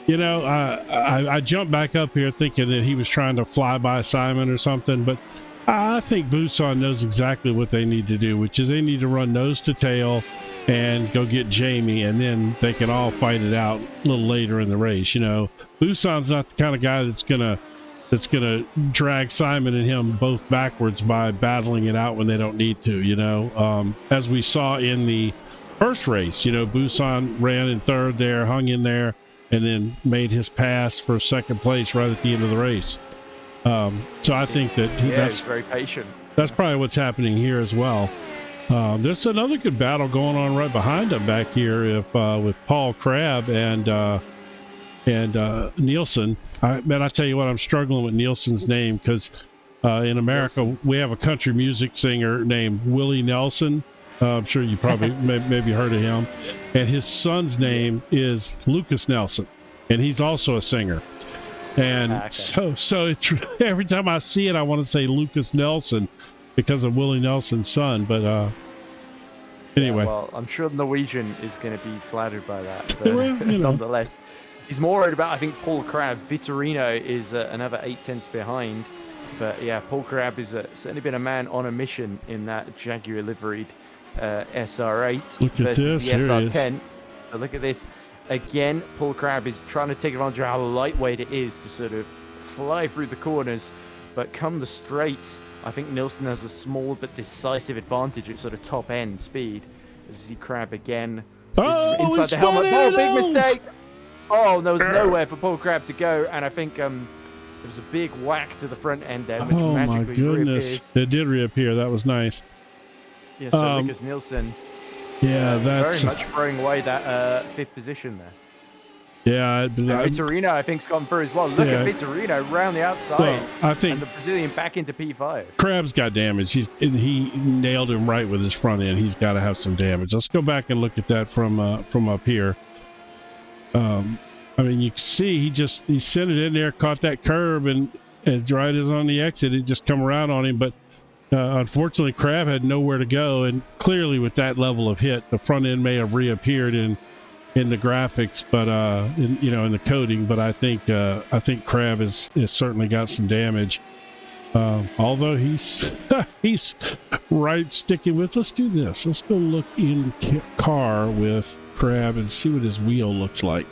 I jumped back up here thinking that he was trying to fly by Simon or something, but I think Buson knows exactly what they need to do, which is they need to run nose to tail and go get Jamie, and then they can all fight it out a little later in the race. Buson's not the kind of guy that's gonna drag Simon and him both backwards by battling it out when they don't need to. As we saw in the first race, Buson ran in third there, hung in there, and then made his pass for second place right at the end of the race. So I think that's very patient. That's probably what's happening here as well. There's another good battle going on right behind him back here with Paul Crabb and Nielsen. I tell you what, I'm struggling with Nielsen's name because in America we have a country music singer named Willie Nelson. I'm sure you probably maybe heard of him, and his son's name is Lucas Nelson, and he's also a singer. And so it's every time I see it, I want to say Lucas Nelson because of Willie Nelson's son. But anyway, well, I'm sure Norwegian is going to be flattered by that. But nonetheless, he's more worried about, I think, Paul Crabb. Vittorino is another 8/10 behind. But yeah, Paul Crabb is certainly been a man on a mission in that Jaguar liveried SR8 versus the SR10. But look at this. Again, Paul Crabb is trying to take advantage of how lightweight it is to sort of fly through the corners. But come the straights, I think Nielsen has a small but decisive advantage at sort of top end speed. As you see Crabb again. Inside the helmet. Oh, big mistake! Oh, there was nowhere for Paul Crabb to go. And I think there was a big whack to the front end there, which magically reappears. It did reappear. That was nice. Yeah, so Lucas Nielsen. Yeah, that's very much throwing away that fifth position there. Yeah, Vittorino, I think, has gone through as well. Look at Vittorino around the outside. Well, I think, and the Brazilian back into P5. Crabb's got damage. He nailed him right with his front end. He's got to have some damage. Let's go back and look at that from up here. You can see he sent it in there, caught that curb, and as right as on the exit, it just come around on him. But unfortunately, Crabb had nowhere to go, and clearly with that level of hit, the front end may have reappeared in the graphics, but in the coding. But I think Crabb has certainly got some damage. Although he's right sticking with. Let's do this. Let's go look in car with Crabb and see what his wheel looks like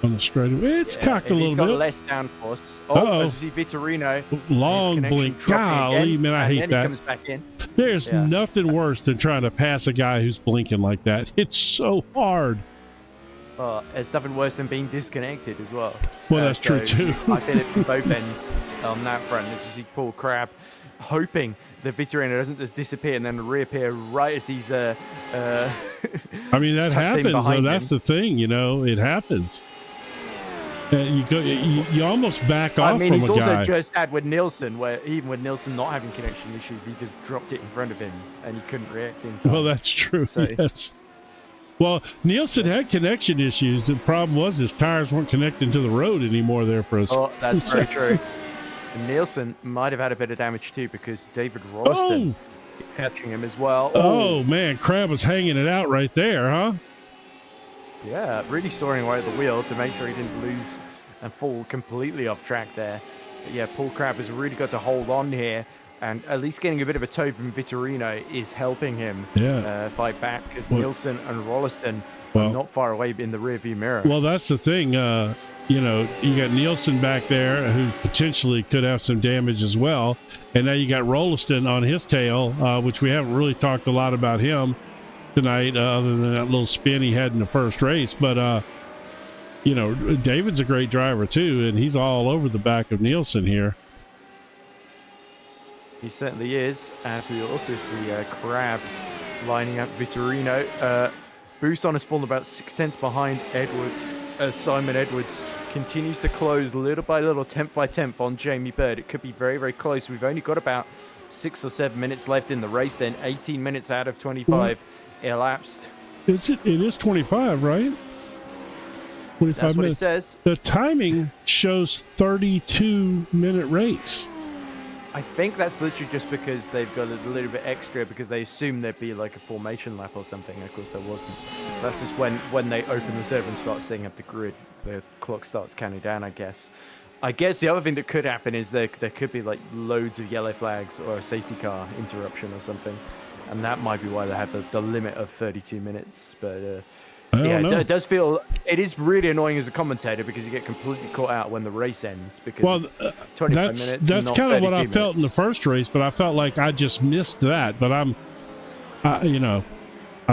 on the straightaway. It's cocked a little bit. He's got less downforce. As we see Vittorino. Long blink. Golly, man, I hate that. Comes back in. There's nothing worse than trying to pass a guy who's blinking like that. It's so hard. It's nothing worse than being disconnected as well. Well, that's true too. I feel it from both ends on that front. As we see Paul Crabb hoping that Vittorino doesn't just disappear and then reappear right as he's that happens. So that's the thing, it happens. You almost back off I mean, from he's a also guy. just had with Nielsen, where even with Nielsen not having connection issues, he just dropped it in front of him and he couldn't react in time. Well, that's true. So, yes. Well, Nielsen had connection issues. The problem was his tires weren't connecting to the road anymore there for us. oh, that's very true. And Nielsen might have had a bit of damage too because David Rolston catching him as well. Oh, man, Crab was hanging it out right there, huh? Yeah, really soaring away at the wheel to make sure he didn't lose and fall completely off track there. But yeah, Paul Crab has really got to hold on here, and at least getting a bit of a tow from Vitorino is helping him fight back because Nielsen and Rolliston are not far away in the rearview mirror. Well, that's the thing. You got Nielsen back there who potentially could have some damage as well. And now you got Rolliston on his tail, which we haven't really talked a lot about him tonight, other than that little spin he had in the first race. But, David's a great driver too, and he's all over the back of Nielsen here. He certainly is, as we also see Crab lining up Vitorino. Buson has fallen about 6/10 behind Edwards as Simon Edwards continues to close little by little, 10th by 10th on Jamie Bird. It could be very, very close. We've only got about 6 or 7 minutes left in the race then. 18 minutes out of 25 elapsed. It is 25, right? 25 That's what minutes. it says. The timing shows 32-minute race. I think that's literally just because they've got a little bit extra because they assumed there'd be like a formation lap or something. Of course, there wasn't. So that's just when they open the server and start setting up the grid, the clock starts counting down, I guess. I guess the other thing that could happen is there could be like loads of yellow flags or a safety car interruption or something. And that might be why they have the limit of 32 minutes. But it does feel, it is really annoying as a commentator because you get completely caught out when the race ends because it's 25 minutes. That's kind of what I felt in the first race, but I felt like I just missed that. But I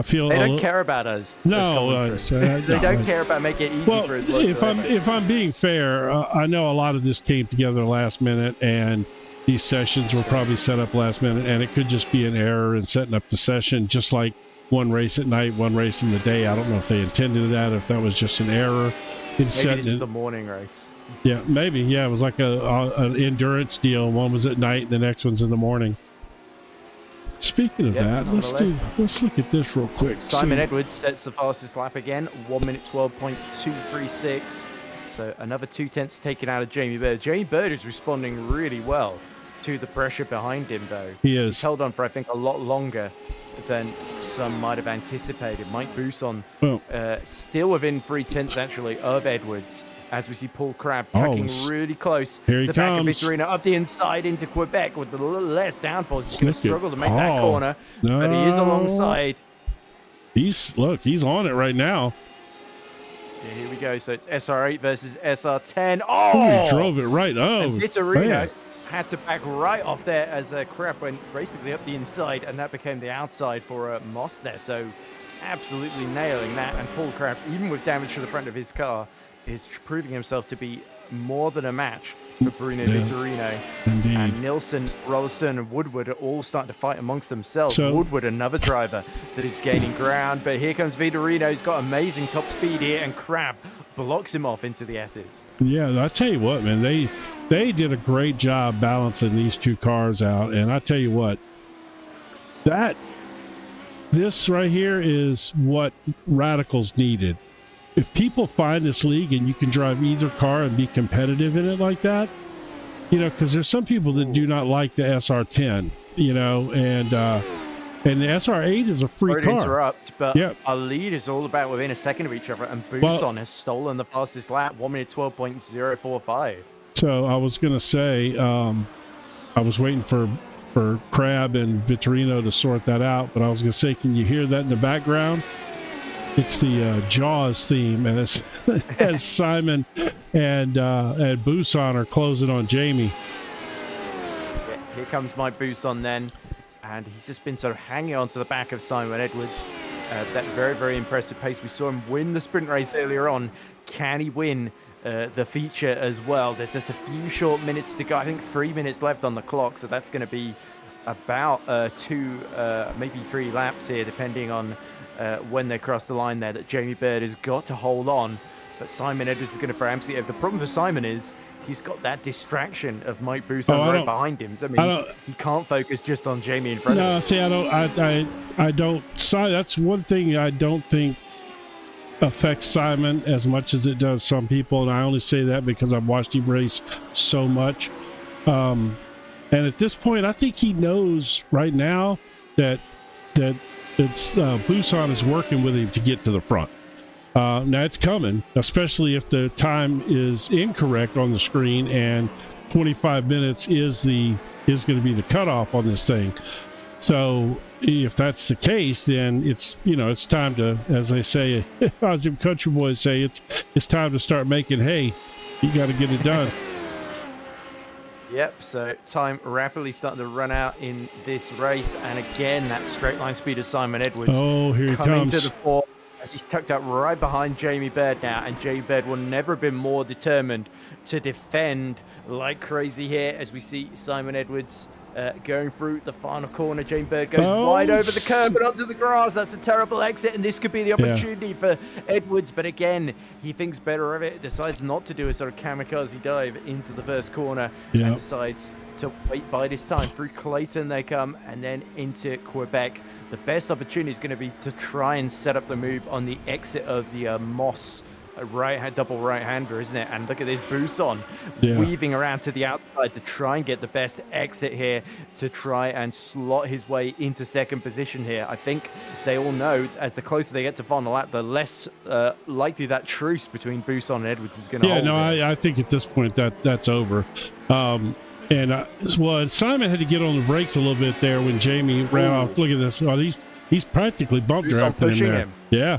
feel they don't care about us. No, they don't care about making it easy for us. If I'm being fair, I know a lot of this came together last minute, and these sessions were probably set up last minute, and it could just be an error in setting up the session, just like one race at night, one race in the day. I don't know if they intended that, if that was just an error. Maybe this is the morning race. Yeah, maybe. Yeah, it was like an endurance deal. One was at night, the next one's in the morning. Speaking of that, let's look at this real quick. Simon Edwards sets the fastest lap again, 1 minute 12.236. So another 2/10 taken out of Jamie Bird. Jamie Bird is responding really well to the pressure behind him, though. He is. He's held on for, I think, a lot longer than some might have anticipated. Mike Buson still within 3/10 actually of Edwards, as we see Paul Crab tucking really close to the back of Vitorino up the inside into Quebec with a little less downforce. He's going to struggle to make that corner, but he is alongside. He's on it right now. Yeah, here we go. So it's SR8 versus SR10. He drove it right. And Vitorino had to back right off there as Crab went basically up the inside, and that became the outside for Moss there. So absolutely nailing that. And Paul Crab, even with damage to the front of his car, is proving himself to be more than a match for Bruno Vitorino. Indeed. And Nilsson, Rolliston, and Woodward are all starting to fight amongst themselves. So, Woodward, another driver that is gaining ground, but here comes Vitorino. He's got amazing top speed here, and Crab blocks him off into the S's. Yeah, I tell you what, man, they did a great job balancing these two cars out, and I tell you what, this right here is what Radicals needed. If people find this league and you can drive either car and be competitive in it like that, because there's some people that do not like the SR10, and the SR8 is a free car. Interrupt, but our lead is all about within a second of each other, and Buson has stolen the fastest lap, 1 minute 12.045. So I was going to say, I was waiting for Crab and Vitorino to sort that out, but I was going to say, can you hear that in the background? It's the Jaws theme as Simon and Buson are closing on Jamie. Yeah, here comes Mike Buson then, and he's just been sort of hanging on to the back of Simon Edwards. That very, very impressive pace. We saw him win the sprint race earlier on. Can he win the feature as well? There's just a few short minutes to go. I think 3 minutes left on the clock, so that's going to be about 2, maybe 3 laps here, depending on when they cross the line there, that Jamie Bird has got to hold on but Simon Edwards is going to throw absolutely. The problem for Simon is he's got that distraction of Mike Buson right behind him. So, I mean, he can't focus just on Jamie in front of him. No, see, I don't. That's one thing I don't think affects Simon as much as it does some people, and I only say that because I've watched him race so much. And at this point, I think he knows right now that it's Busan is working with him to get to the front. Now it's coming, especially if the time is incorrect on the screen and 25 minutes is going to be the cutoff on this thing. So if that's the case, then it's time to, as they say, as the country boys say, it's time to start making hay. You got to get it done. Yep, so time rapidly starting to run out in this race. And again, that straight line speed of Simon Edwards. Oh, here he coming comes. To the fore as he's tucked up right behind Jamie Bird now. And Jamie Bird will never have been more determined to defend like crazy here as we see Simon Edwards going through the final corner. Jamie Bird goes wide over the curb and onto the grass. That's a terrible exit, and this could be the opportunity for Edwards. But again, he thinks better of it, decides not to do a sort of kamikaze dive into the first corner, and decides to wait by this time. Through Clayton they come, and then into Quebec. The best opportunity is going to be to try and set up the move on the exit of the Moss double right-hander, isn't it? And look at this Buson weaving around to the outside to try and get the best exit here, to try and slot his way into second position here. I think they all know as the closer they get to final lap, the less likely that truce between Buson and Edwards is going to hold. Yeah, no, I think at this point that's over. And Simon had to get on the brakes a little bit there when Jamie ran off. Look at this. Oh, he's practically bumped drafting him there. Yeah.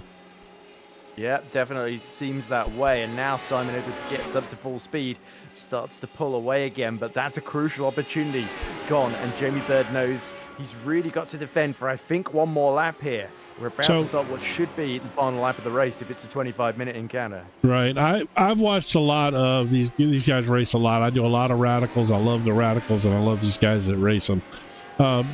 Yeah, definitely seems that way. And now Simon Edwards gets up to full speed, starts to pull away again, but that's a crucial opportunity gone. And Jamie Bird knows he's really got to defend for, I think, one more lap here. We're about to start what should be the final lap of the race if it's a 25-minute encounter. Right. I've watched a lot of these guys race a lot. I do a lot of radicals. I love the radicals, and I love these guys that race them.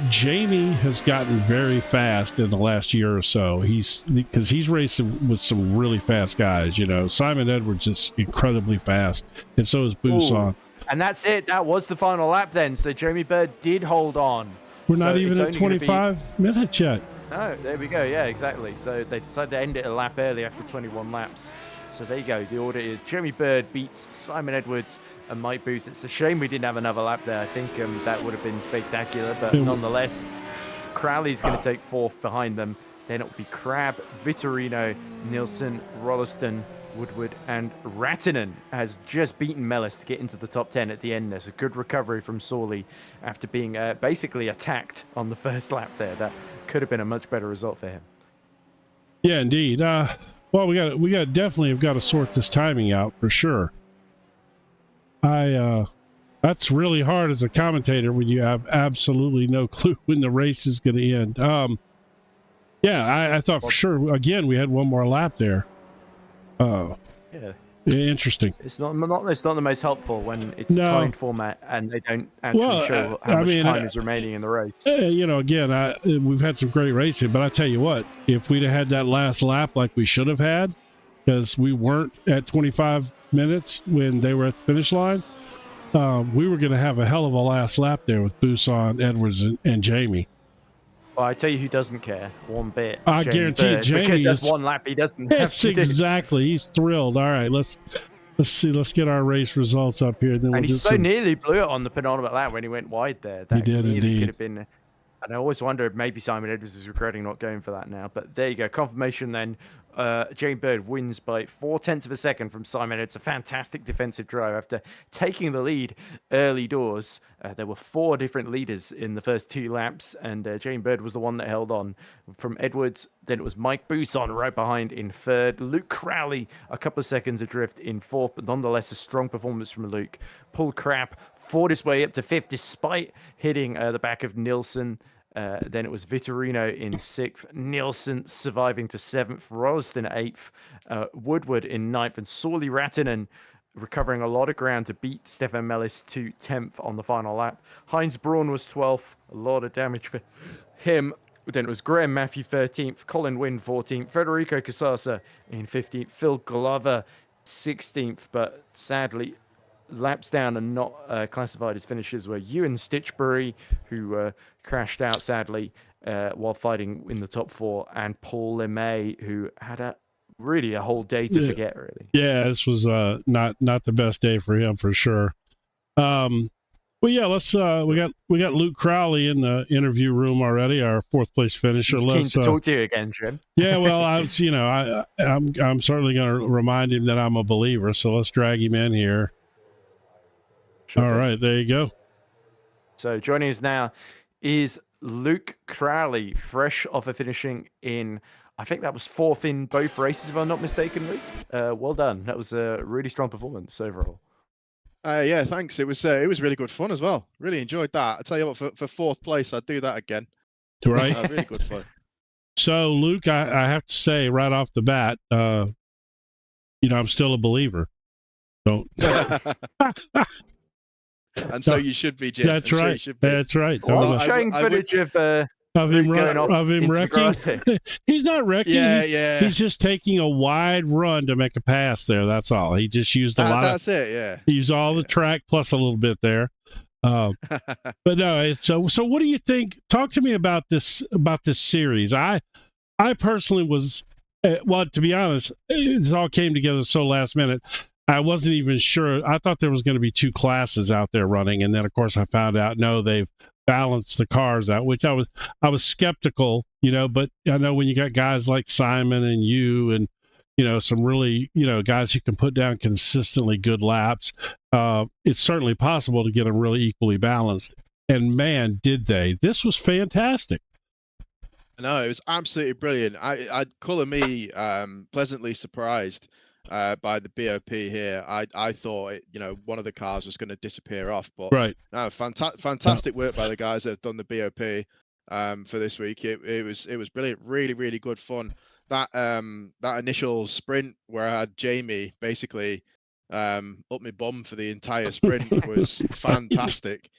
Jamie has gotten very fast in the last year or so. Because he's racing with some really fast guys. Simon Edwards is incredibly fast, and so is Buson. And that's it. That was the final lap then. So Jamie Bird did hold on. We're not even at 25 minutes yet. No, there we go. Yeah, exactly. So they decided to end it a lap early after 21 laps. So there you go. The order is Jamie Bird beats Simon Edwards and Mike Booth. It's a shame we didn't have another lap there. I think that would have been spectacular. But nonetheless, Crowley's going to take fourth behind them. Then it will be Crab, Vitorino, Nielsen, Rolliston, Woodward, and Rattinen has just beaten Mellis to get into the top 10 at the end. There's a good recovery from Sawley after being basically attacked on the first lap there. That could have been a much better result for him. Yeah, indeed. Well, we definitely have got to sort this timing out for sure. That's really hard as a commentator when you have absolutely no clue when the race is going to end. I thought for sure, again, we had one more lap there. Interesting. It's not the most helpful when it's a timed format and they don't actually show how much time is remaining in the race. Again, we've had some great racing, but I tell you what, if we'd have had that last lap like we should have had, because we weren't at 25 minutes when they were at the finish line, we were going to have a hell of a last lap there with Buson, Edwards, and Jamie. Well, I tell you who doesn't care one bit. I guarantee Jamie, because that's one lap he doesn't have to exactly. He's thrilled. All right, let's see. Let's get our race results up here. Then and he so nearly blew it on the penultimate lap when he went wide there. That he did indeed. Could have been. And I always wonder if maybe Simon Edwards is regretting not going for that now. But there you go. Confirmation then. Jamie Bird wins by 0.4 of a second from Simon. It's a fantastic defensive drive after taking the lead early doors. There were 4 different leaders in the first 2 laps, and Jamie Bird was the one that held on from Edwards. Then it was Mike Buson right behind in 3rd. Luke Crowley a couple of seconds adrift in 4th, but nonetheless a strong performance from Luke. Paul Crabb fought his way up to 5th despite hitting the back of Nielsen. Then it was Vitorino in 6th, Nielsen surviving to 7th, Rolliston 8th, Woodward in 9th, and Sawley Rattinen recovering a lot of ground to beat Stefan Mellis to 10th on the final lap. Heinz Braun was 12th, a lot of damage for him. Then it was Graham Matthew 13th, Colin Wynn 14th, Federico Casasa in 15th, Phil Glover 16th, but sadly laps down and not classified as finishers were Ewan Stitchbury, who crashed out sadly while fighting in the top 4, and Paul LeMay, who had a whole day to forget, really. Yeah, this was not the best day for him for sure. Well, yeah, let's we got Luke Crowley in the interview room already, our 4th place finisher. He's keen to talk to you again, Jim. Yeah, well, I'm certainly going to remind him that I'm a believer, so let's drag him in here. Sure. All right, there you go. So joining us now is Luke Crowley, fresh off of finishing in, I think that was 4th in both races, if I'm not mistaken, Luke. Well done. That was a really strong performance overall. Yeah, thanks. It was really good fun as well. Really enjoyed that. I tell you what, for 4th place, I'd do that again. Right. Really good fun. So, Luke, I have to say right off the bat, I'm still a believer. Don't. And so you should be, Jim. That's right. That's right. Well, showing footage of him wrecking. He's not wrecking. Yeah. He's just taking a wide run to make a pass there. That's all. He just used a lot. That's it. Yeah. He used all the track plus a little bit there. But no. So what do you think? Talk to me about this series. I personally was, well, to be honest, it all came together so last minute. I wasn't even sure. I thought there was going to be 2 classes out there running, and then of course I found out no, they've balanced the cars out, which I was skeptical, but I know when you got guys like Simon and you and some really guys who can put down consistently good laps, it's certainly possible to get them really equally balanced. And man, did they! This was fantastic. No, it was absolutely brilliant. I'd call me pleasantly surprised by the BOP here. I thought one of the cars was going to disappear off, but right. No, fantastic work by the guys that have done the BOP for this week. It was brilliant. Really, really good fun. That initial sprint where I had Jamie basically up my bum for the entire sprint was fantastic.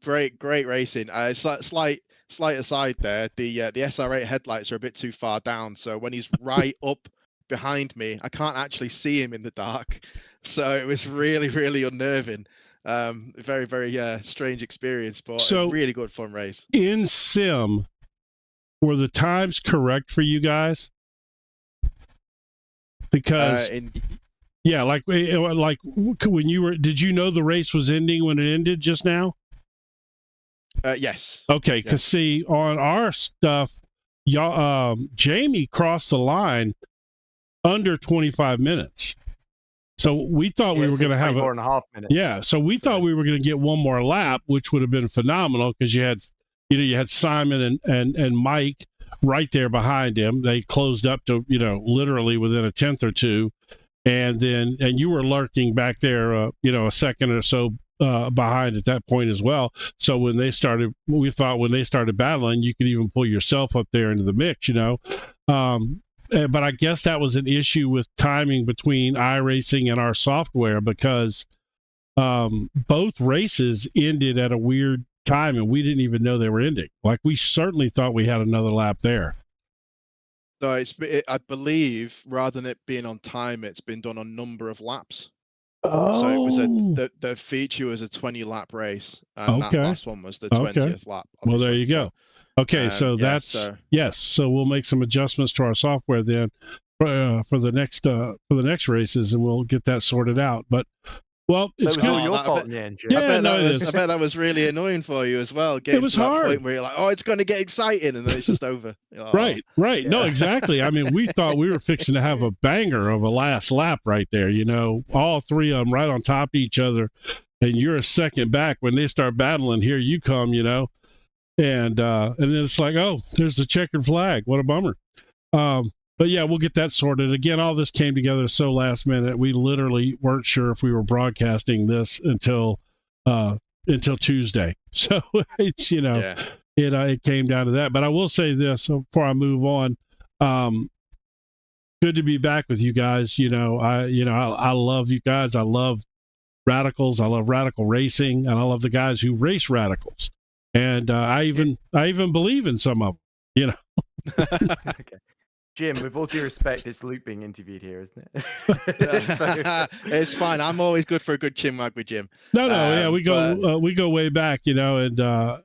Great racing. Slight aside there. The SR8 headlights are a bit too far down, so when he's right up behind me, I can't actually see him in the dark, so it was really, really unnerving. Very, very strange experience, but a really good fun race. In sim, were the times correct for you guys? Because like when you were, did you know the race was ending when it ended just now? Yes. Okay, because see, on our stuff, Jamie crossed the line under 25 minutes. So we thought we were going to have 4.5 minutes. Yeah, so we thought we were going to get one more lap, which would have been phenomenal because you had Simon and Mike right there behind him. They closed up to literally within a tenth or two, and you were lurking back there, a second or so behind at that point as well. So we thought when they started battling, you could even pull yourself up there into the mix, but I guess that was an issue with timing between iRacing and our software because both races ended at a weird time and we didn't even know they were ending. Like we certainly thought we had another lap there. No, I believe rather than it being on time, it's been done on number of laps. Oh. So it was the feature was a 20-lap race, and that last one was the 20th lap. Obviously. Well, there you go. Okay, so yes. So we'll make some adjustments to our software then for the next races, and we'll get that sorted out. But it's all your fault in the end. I bet that was really annoying for you as well. It was hard. Point where you're like, it's going to get exciting, and then it's just over. Right. Yeah. No, exactly. I mean, we thought we were fixing to have a banger of a last lap right there. All three of them right on top of each other, and you're a second back when they start battling. Here you come, and then it's like, there's the checkered flag. What a bummer. But yeah, we'll get that sorted. Again, all this came together so last minute. We literally weren't sure if we were broadcasting this until Tuesday. So it's it came down to that. But I will say this before I move on. Good to be back with you guys. I love you guys. I love radicals. I love radical racing, and I love the guys who race radicals. And I even believe in some of them. Okay. Jim, with all due respect, it's Luke being interviewed here, isn't it? It's fine. I'm always good for a good chin wag with Jim. No, yeah, But we go way back, and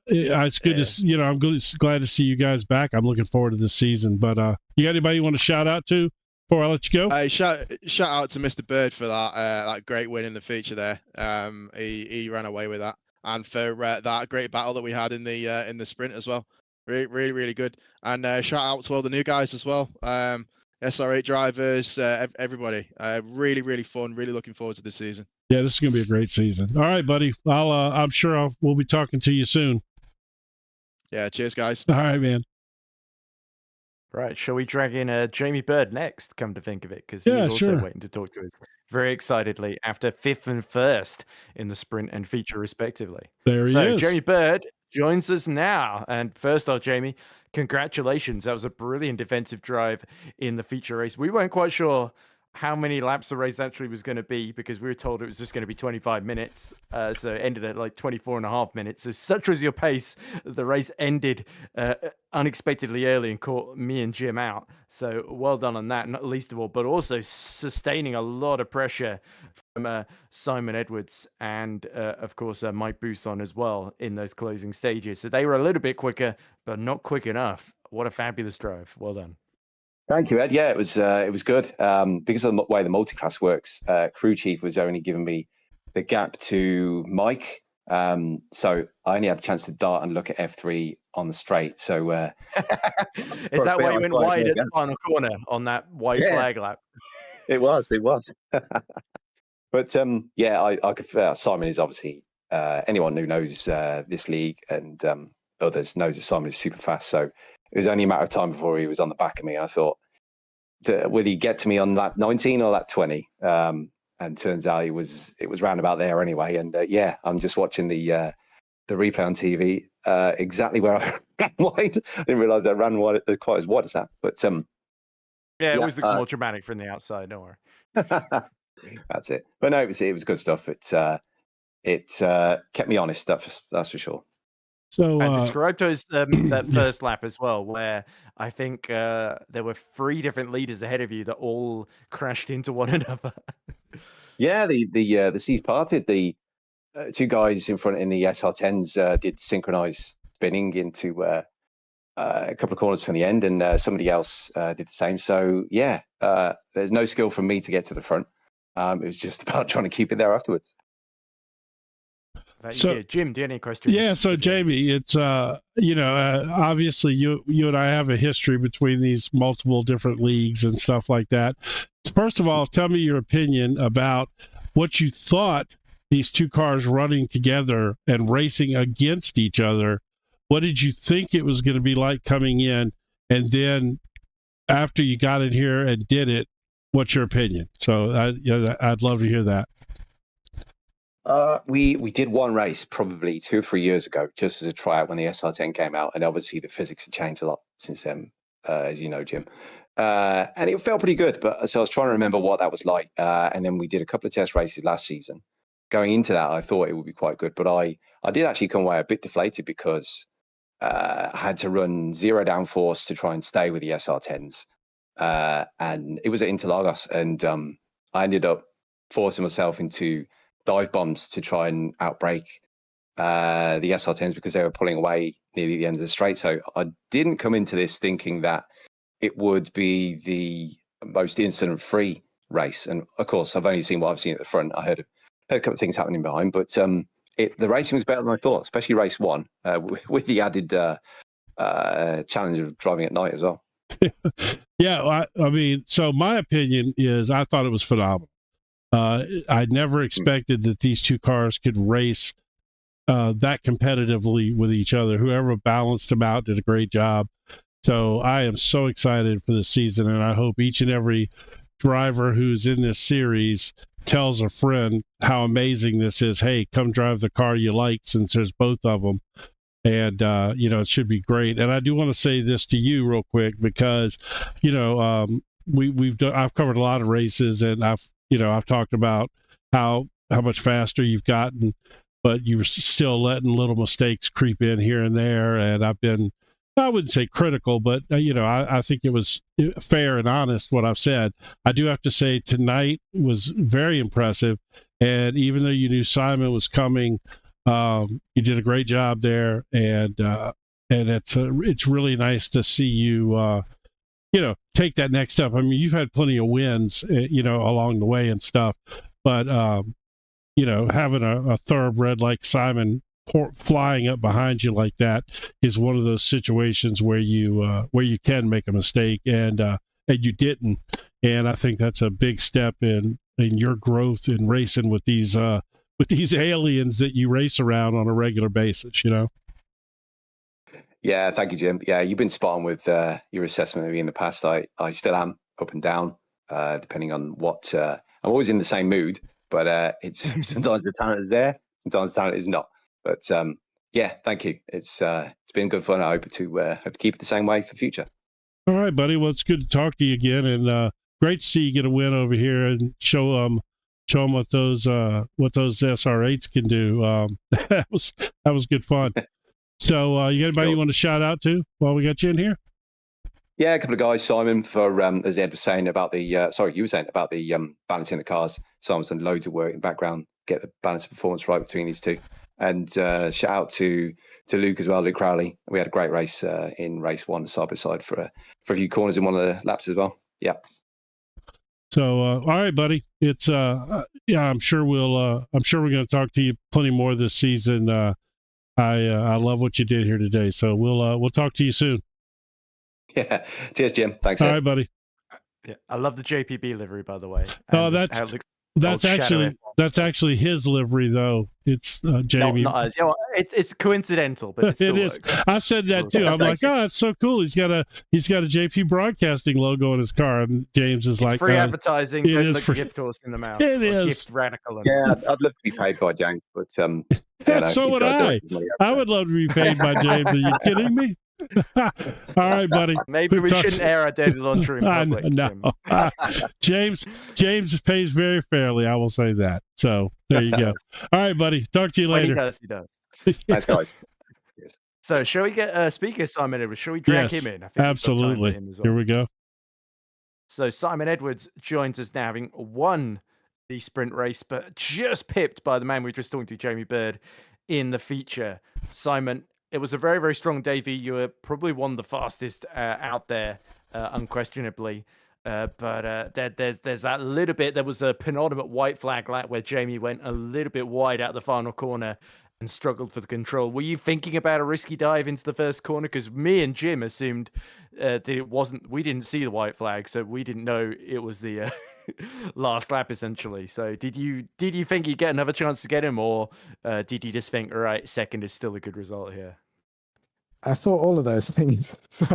it's good to, I'm glad to see you guys back. I'm looking forward to this season. But you got anybody you want to shout out to before I let you go? shout out to Mr. Bird for that great win in the feature there. He ran away with that, and for that great battle that we had in the sprint as well. Really, really good. And shout out to all the new guys as well. SR8 drivers, everybody. Really, really fun. Really looking forward to this season. Yeah, this is going to be a great season. All right, buddy. I'm sure we'll be talking to you soon. Yeah, cheers, guys. All right, man. Right, shall we drag in Jamie Bird next, come to think of it? Because he's also waiting to talk to us very excitedly after 5th and 1st in the sprint and feature, respectively. There he is. Jamie Bird joins us now. And first off, Jamie, congratulations. That was a brilliant defensive drive in the feature race. We weren't quite sure how many laps the race actually was going to be because we were told it was just going to be 25 minutes. So it ended at like 24 and a half minutes. So such was your pace, the race ended unexpectedly early and caught me and Jim out. So well done on that, not least of all, but also sustaining a lot of pressure from Simon Edwards and, of course, Mike Bousson as well in those closing stages. So they were a little bit quicker, but not quick enough. What a fabulous drive. Well done. Thank you, Ed. Yeah, it was good. Because of the way the multi-class works, crew chief was only giving me the gap to Mike. So I only had a chance to dart and look at F3 on the straight. So is that why you went wide at the final corner on that white flag lap? It was. But yeah, I could. Simon is obviously anyone who knows this league and others knows that Simon is super fast. So it was only a matter of time before he was on the back of me. And I thought, will he get to me on lap 19 or lap 20? And turns out it was round about there anyway. And yeah, I'm just watching the replay on TV exactly where I ran wide. I didn't realize I ran wide, quite as wide as that. But yeah, it always looks more dramatic from the outside. Don't worry. That's it. But no, it was good stuff. It kept me honest. That's for sure. So and describe to us that first lap as well, where I think there were 3 different leaders ahead of you that all crashed into one another. Yeah, the seas parted. The 2 guys in front in the SR10s did synchronized spinning into a couple of corners from the end, and somebody else did the same. So yeah, there's no skill from me to get to the front. It was just about trying to keep it there afterwards. So, Jim, do you have any questions? Yeah, so Jamie, it's obviously you and I have a history between these multiple different leagues and stuff like that. First of all, tell me your opinion about what you thought these 2 cars running together and racing against each other. What did you think it was going to be like coming in? And then after you got in here and did it, what's your opinion? So I'd love to hear that. We did one race probably 2 or 3 years ago, just as a tryout when the SR10 came out, and obviously the physics have changed a lot since then, as you know, Jim. And it felt pretty good, but so I was trying to remember what that was like. And then we did a couple of test races last season. Going into that, I thought it would be quite good, but I did actually come away a bit deflated because I had to run 0 downforce to try and stay with the SR10s, and it was at Interlagos, and I ended up forcing myself into dive bombs to try and outbrake the SR10s because they were pulling away nearly the end of the straight. So I didn't come into this thinking that it would be the most incident-free race. And of course, I've only seen what I've seen at the front. I heard a couple of things happening behind, but the racing was better than I thought, especially race 1 with the added challenge of driving at night as well. Yeah, I mean, so my opinion is I thought it was phenomenal. I never expected that these 2 cars could race that competitively with each other. Whoever balanced them out did a great job. So I am so excited for the season, and I hope each and every driver who's in this series tells a friend how amazing this is. Hey, come drive the car you like, since there's both of them. And, it should be great. And I do want to say this to you real quick, because, I've covered a lot of races, and I've talked about how much faster you've gotten, but you're still letting little mistakes creep in here and there. And I've been I wouldn't say critical, but I think it was fair and honest what I've said. I do have to say tonight was very impressive, and even though you knew Simon was coming, you did a great job there, and it's really nice to see you take that next step. I mean, you've had plenty of wins, along the way and stuff, but having a thoroughbred like Simon flying up behind you like that is one of those situations where you can make a mistake, and you didn't. And I think that's a big step in your growth in racing with these aliens that you race around on a regular basis. Yeah, thank you, Jim. Yeah, you've been spot on with your assessment of me in the past. I still am up and down, depending on what. I'm always in the same mood, but it's sometimes the talent is there, sometimes the talent is not. But yeah, thank you. It's been good fun. I hope to keep it the same way for the future. All right, buddy. Well, it's good to talk to you again, and great to see you get a win over here and show them what those SR8s can do. That was good fun. So, you got anybody you want to shout out to while we got you in here? Yeah, a couple of guys. Simon, for as Ed was saying about the you were saying about the balancing the cars. Simon's done loads of work in the background, get the balance of performance right between these two. And shout out to Luke as well, Luke Crowley. We had a great race in race 1, side by side for a few corners in one of the laps as well. Yeah. So, all right, buddy. It's I'm sure we're going to talk to you plenty more this season. I love what you did here today. So we'll talk to you soon. Yeah. Cheers, Jim. Thanks. All Ed. right, buddy. Yeah, I love the JPB livery, by the way. Oh, that's actually his livery, though. It's Jamie. Not us. It's coincidental, but it still is. works. I said that too. I'm like, oh, that's so cool. He's got a JP Broadcasting logo on his car, and James is like, free advertising. It Don't is look free. gift horse in the mouth. It is gift radical. Yeah, I'd love to be paid by James, but so would I. I would love to be paid by James. Are you kidding me? All right, buddy. Maybe we shouldn't air our dirty laundry in public. No. James pays very fairly. I will say that. So there you go. All right, buddy. Talk to you later. He does. Thanks, guys. So, shall we get speaker Simon Edwards? Shall we drag him in? I think absolutely. Well. Here we go. So, Simon Edwards joins us now, having won the sprint race, but just pipped by the man we were just talking to, Jamie Bird, in the feature. Simon, it was a very, very strong debut. You were probably one of the fastest out there, unquestionably. But there's that little bit. There was a penultimate white flag lap where Jamie went a little bit wide out the final corner and struggled for the control. Were you thinking about a risky dive into the first corner? Because me and Jim assumed that it wasn't. We didn't see the white flag, so we didn't know it was the last lap essentially. So did you think you'd get another chance to get him, or did you just think, all right, second is still a good result here? I thought all of those things. So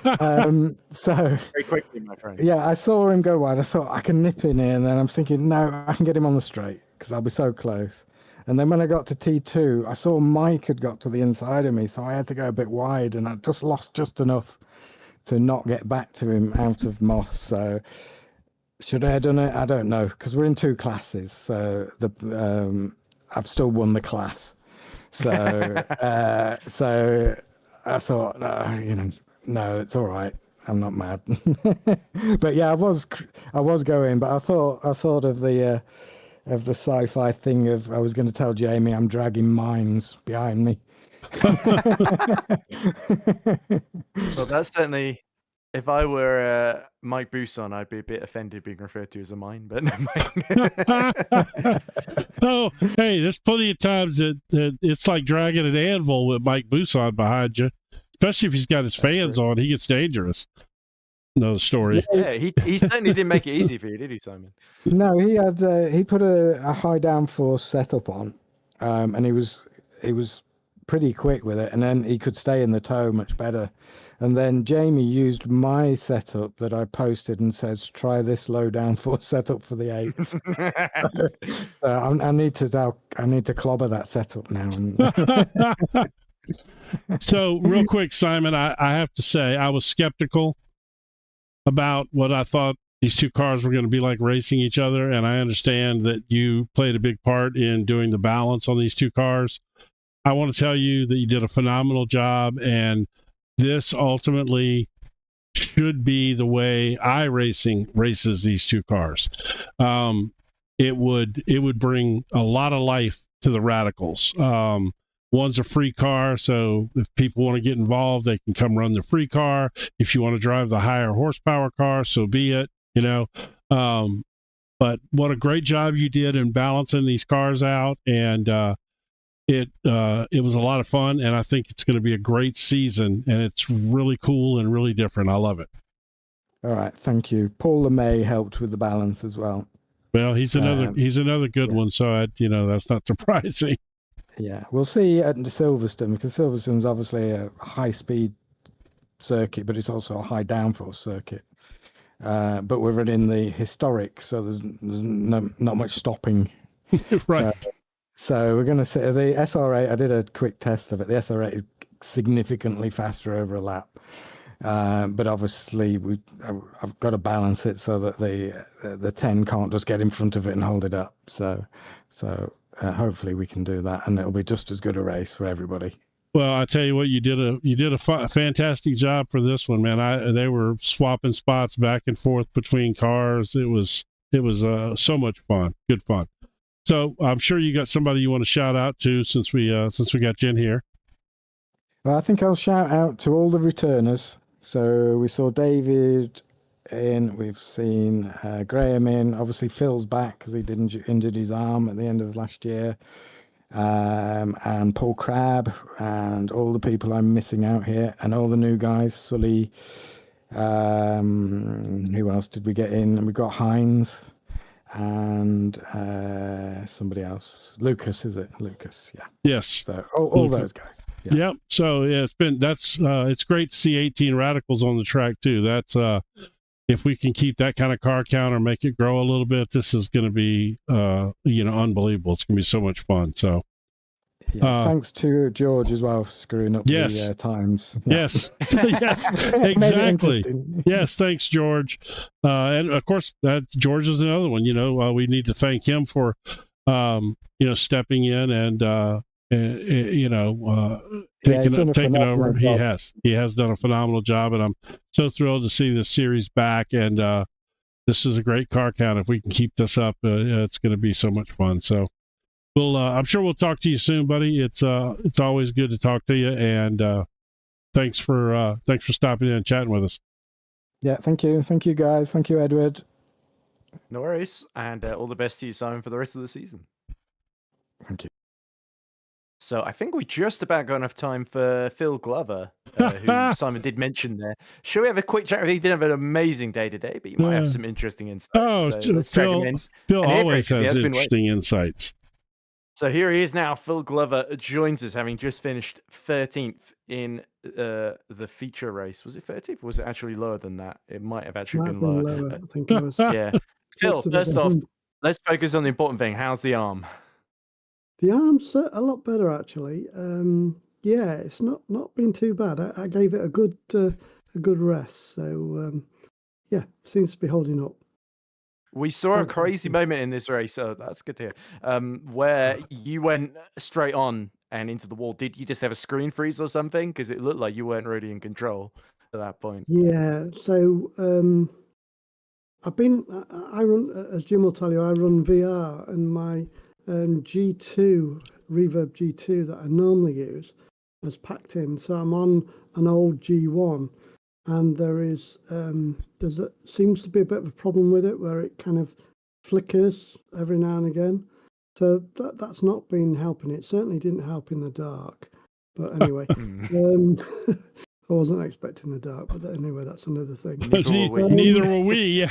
very quickly, my friend. Yeah, I saw him go wide. I thought I can nip in here, and then I'm thinking, no, I can get him on the straight because I'll be so close. And then when I got to T2, I saw Mike had got to the inside of me, so I had to go a bit wide, and I just lost just enough to not get back to him out of Moss. So should I have done it? I don't know, because we're in 2 classes, so I've still won the class. So so I thought, no, it's all right. I'm not mad. But yeah, I was going, but I thought of the sci-fi thing of I was going to tell Jamie I'm dragging mines behind me. Well, that's certainly. If I were Mike Buson, I'd be a bit offended being referred to as a mine, but never mind. Oh, hey, there's plenty of times that it's like dragging an anvil with Mike Buson behind you, especially if he's got his fans on. He gets dangerous. Another story. Yeah, he certainly didn't make it easy for you, did he, Simon? No, he had he put a high downforce setup on, and he was pretty quick with it, and then he could stay in the toe much better. And then Jamie used my setup that I posted and says, "Try this low downforce setup for the 8." So I need to clobber that setup now. So real quick, Simon, I have to say I was skeptical about what I thought these 2 cars were going to be like racing each other, and I understand that you played a big part in doing the balance on these 2 cars. I want to tell you that you did a phenomenal job, and this ultimately should be the way iRacing races these two cars. It would bring a lot of life to the Radicals. One's a free car, so if people want to get involved, they can come run the free car. If you want to drive the higher horsepower car, so be it, you know. But what a great job you did in balancing these cars out, and it was a lot of fun, and I think it's going to be a great season, and it's really cool and really different. I love it. All right, thank you. Paul LeMay helped with the balance as well. Well, he's another good one, so that's not surprising. Yeah, we'll see at Silverstone, because Silverstone's obviously a high-speed circuit, but it's also a high downforce circuit. But we're in the historic, so there's not much stopping. Right. So we're going to see the SR8. I did a quick test of it. The SR8 is significantly faster over a lap. But obviously I've got to balance it so that the 10 can't just get in front of it and hold it up. So hopefully we can do that, and it'll be just as good a race for everybody. Well, I tell you what, you did a fantastic job for this one, man. They were swapping spots back and forth between cars. It was so much fun, good fun. So I'm sure you got somebody you want to shout out to since we got Jen here. Well, I think I'll shout out to all the returners. So we saw David in, we've seen Graham in. Obviously, Phil's back because he injured his arm at the end of last year. And Paul Crabb and all the people I'm missing out here, and all the new guys, Sully. Who else did we get in? And we got Hines and somebody else. Lucas, is it? Lucas, yeah. Yes. So all those guys. Yeah. Yep. So yeah, it's great to see 18 Radicals on the track too. That's if we can keep that kind of car count or make it grow a little bit, this is going to be unbelievable. It's going to be so much fun. So thanks to George as well for screwing up the times. Yes. Yes, exactly. Yes, thanks, George. And of course, George is another one. We need to thank him for stepping in and taking over. He has done a phenomenal job, and I'm so thrilled to see this series back. And this is a great car count. If we can keep this up, it's going to be so much fun. So I'm sure we'll talk to you soon, buddy. It's always good to talk to you, and thanks for stopping in and chatting with us. Yeah, thank you guys. Thank you, Edward. No worries, and all the best to you, Simon, for the rest of the season. Thank you. So I think we just about got enough time for Phil Glover, who Simon did mention there. Shall we have a quick chat? He did have an amazing day today, but you might have some interesting insights. So let's drag him in. Phil always has interesting insights. So here he is now. Phil Glover joins us, having just finished 13th in the feature race. Was it 13th, or was it actually lower than that? It might have actually been lower. I think it was. Yeah. Phil, first off, let's focus on the important thing. How's the arm? The arm's a lot better, actually. Yeah, it's not been too bad. I gave it a good rest. So yeah, seems to be holding up. We saw a crazy moment in this race, so that's good to hear, where you went straight on and into the wall. Did you just have a screen freeze or something? Because it looked like you weren't really in control at that point. Yeah, so I run, as Jim will tell you, I run VR, and my G2, Reverb G2 that I normally use has packed in. So I'm on an old G1, and seems to be a bit of a problem with it where it kind of flickers every now and again. So that's not been helping. It certainly didn't help in the dark. But anyway, I wasn't expecting the dark. But anyway, that's another thing. Neither were we. Yeah.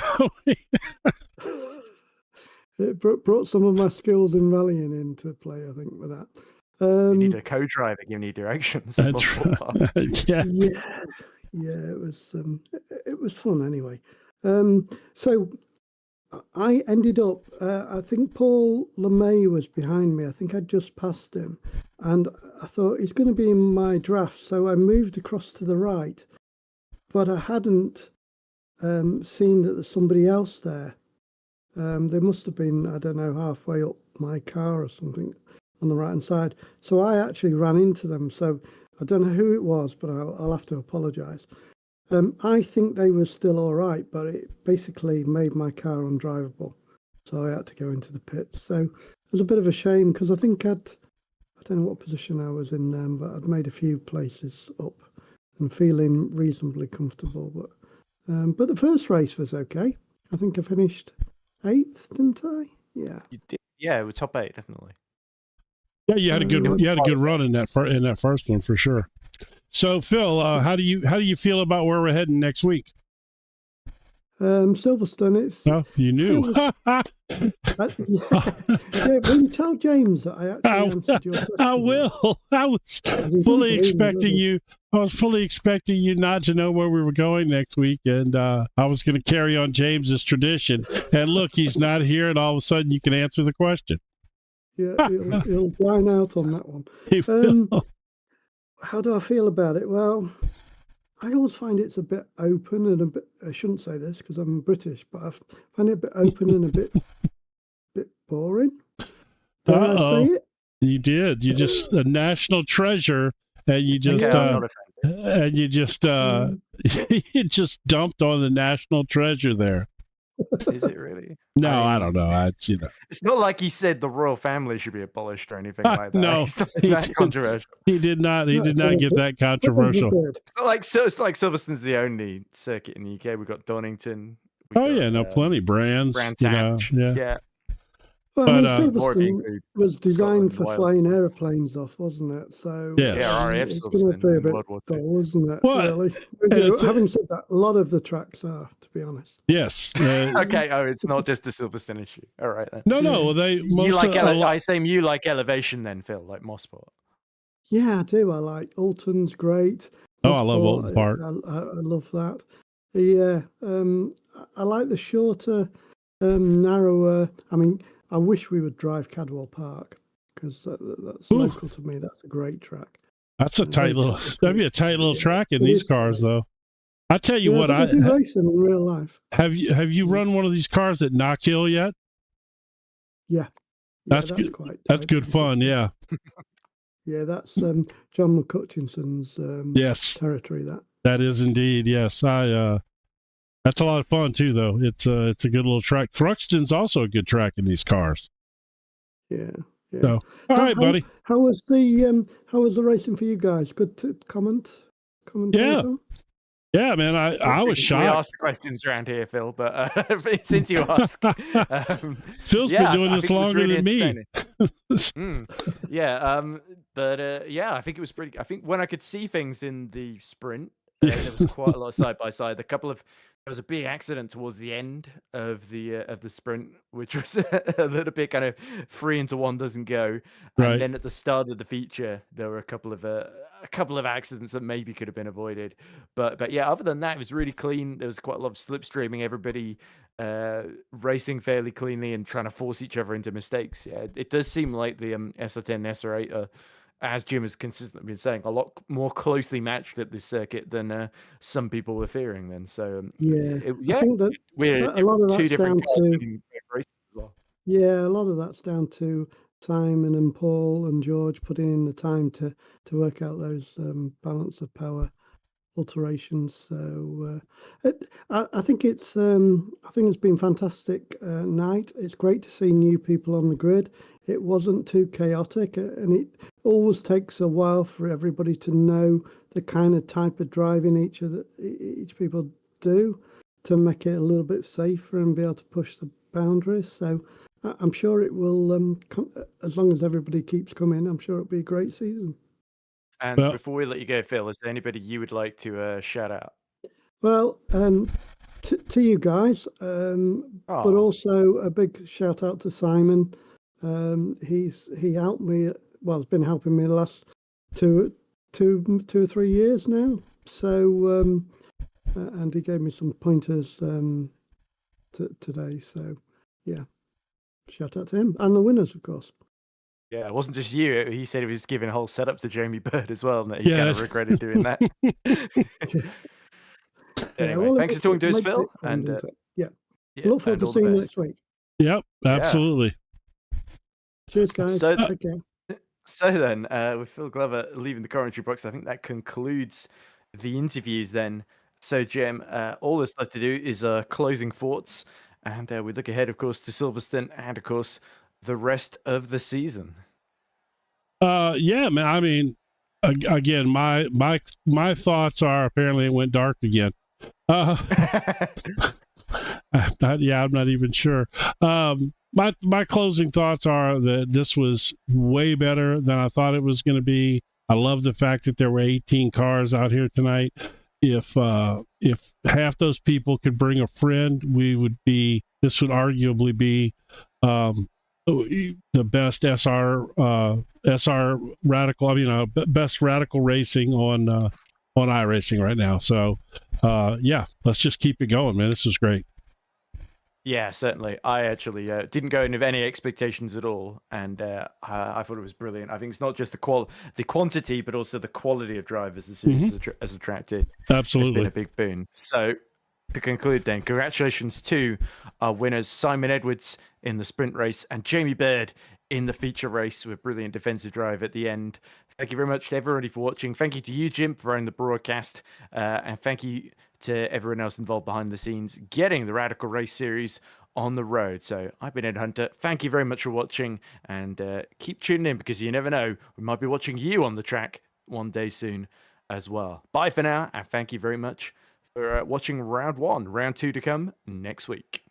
It brought some of my skills in rallying into play, I think, with that. You need a co-driver giving you directions. Yeah, it was fun anyway. So I ended up, I think Paul LeMay was behind me. I think I'd just passed him, and I thought he's going to be in my draft. So I moved across to the right, but I hadn't seen that there's somebody else there. They must have been, I don't know, halfway up my car or something on the right-hand side. So I actually ran into them. So I don't know who it was, but I'll have to apologise. I think they were still all right, but it basically made my car undrivable, so I had to go into the pits. So it was a bit of a shame because I think I don't know what position I was in then, but I'd made a few places up and feeling reasonably comfortable. But the first race was okay. I think I finished 8th, didn't I? Yeah. You did, yeah, it was top 8 definitely. Yeah, you had a good run in that first one for sure. So Phil, how do you feel about where we're heading next week? Silverstone, it's... Oh, you knew. Yeah, will you tell James that I actually answered your question? I will. I was fully expecting you. I was fully expecting you not to know where we were going next week, and I was going to carry on James's tradition. And look, he's not here, and all of a sudden you can answer the question. Yeah, he'll blind out on that one. How do I feel about it? Well, I always find it's a bit open and a bit. I shouldn't say this because I'm British, but I find it a bit open and a bit boring. Did I say it? You did. You just a national treasure, and you just you just dumped on the national treasure there. Is it really? No, I don't know. It's not like he said the royal family should be abolished or anything like that. No, it's not controversial. He did not. He did not get that controversial. It's like Silverstone's the only circuit in the UK. We've got Donington. Plenty brands. Yeah. Well, Silverstone was designed for flying airplanes off, wasn't it? So RAF it's going to be a bit dull, isn't it? Well, really? Having said that, a lot of the tracks are, to be honest. Yes. Okay. Oh, it's not just a Silverstone issue. All right then. No. I assume you like elevation then, Phil, like Mosport. Yeah, I do. I like Alton's great. Mosport, I love Alton Park. I love that. Yeah. I like the shorter, narrower. I mean, I wish we would drive Cadwell Park because that's local to me. That's a great track. That's a tight little. That'd be a tight little track in these cars, though. I tell you what, I do racing in real life. Have you run one of these cars at Knock Hill yet? Yeah, that's good. That's good fun. Yeah. Yeah, that's John McCutchinson's territory. That is indeed. Yes, that's a lot of fun too, though. It's a good little track. Thruxton's also a good track in these cars. Yeah. So, all right, buddy. How was the racing for you guys? Good to comment. Yeah, man. I was shocked. We ask the questions around here, Phil, but since you ask, Phil's been doing this longer than me. I think it was pretty. I think when I could see things in the sprint. There was quite a lot of side by side. There was a big accident towards the end of the sprint, which was a little bit kind of 3 into 1 doesn't go. And then at the start of the feature, there were a couple of accidents that maybe could have been avoided. But yeah, other than that, it was really clean. There was quite a lot of slipstreaming. Everybody racing fairly cleanly and trying to force each other into mistakes. Yeah, it does seem like the SR10 and SR8 are, as Jim has consistently been saying, a lot more closely matched at this circuit than some people were fearing then. So I think that we're a lot of that's two different down to races as well. Yeah, a lot of that's down to Simon and Paul and George putting in the time to work out those balance of power alterations. So I think it's been fantastic night. It's great to see new people on the grid. It wasn't too chaotic, and it always takes a while for everybody to know the kind of type of driving each people do to make it a little bit safer and be able to push the boundaries. So I'm sure it will, as long as everybody keeps coming, I'm sure it'll be a great season. And before we let you go, Phil, is there anybody you would like to shout out? Well, to you guys, but also a big shout out to Simon. He helped me. Well, has been helping me the last two or 3 years now. So, and he gave me some pointers today. So, yeah, shout out to him and the winners, of course. Yeah, it wasn't just you. He said he was giving a whole setup to Jamie Bird as well, and that he kind of regretted doing that. Anyway, thanks for talking to us, Phil. And look forward to seeing you next week. Yep, absolutely. Cheers, guys. So, take care. So then, with Phil Glover leaving the commentary box, I think that concludes the interviews then. So, Jim, all there's left to do is closing thoughts, and we look ahead, of course, to Silverstone and, of course, the rest of the season. Yeah, man. I mean, again, my thoughts are apparently it went dark again. I'm not even sure. My closing thoughts are that this was way better than I thought it was going to be. I love the fact that there were 18 cars out here tonight. If half those people could bring a friend, this would arguably be the best SR radical. I mean, best radical racing on iRacing right now. So, yeah, let's just keep it going, man. This is great. Yeah, certainly. I actually didn't go in with any expectations at all, and I thought it was brilliant. I think it's not just the quantity, but also the quality of drivers the series has attracted. Absolutely, it's been a big boon. So, to conclude, then, congratulations to our winners, Simon Edwards in the sprint race and Jamie Baird in the feature race with a brilliant defensive drive at the end. Thank you very much to everybody for watching. Thank you to you, Jim, for running the broadcast, and thank you to everyone else involved behind the scenes, getting the Radical Race series on the road. So I've been Ed Hunter. Thank you very much for watching, and keep tuning in because you never know, we might be watching you on the track one day soon as well. Bye for now, and thank you very much for watching round 1. Round 2 to come next week.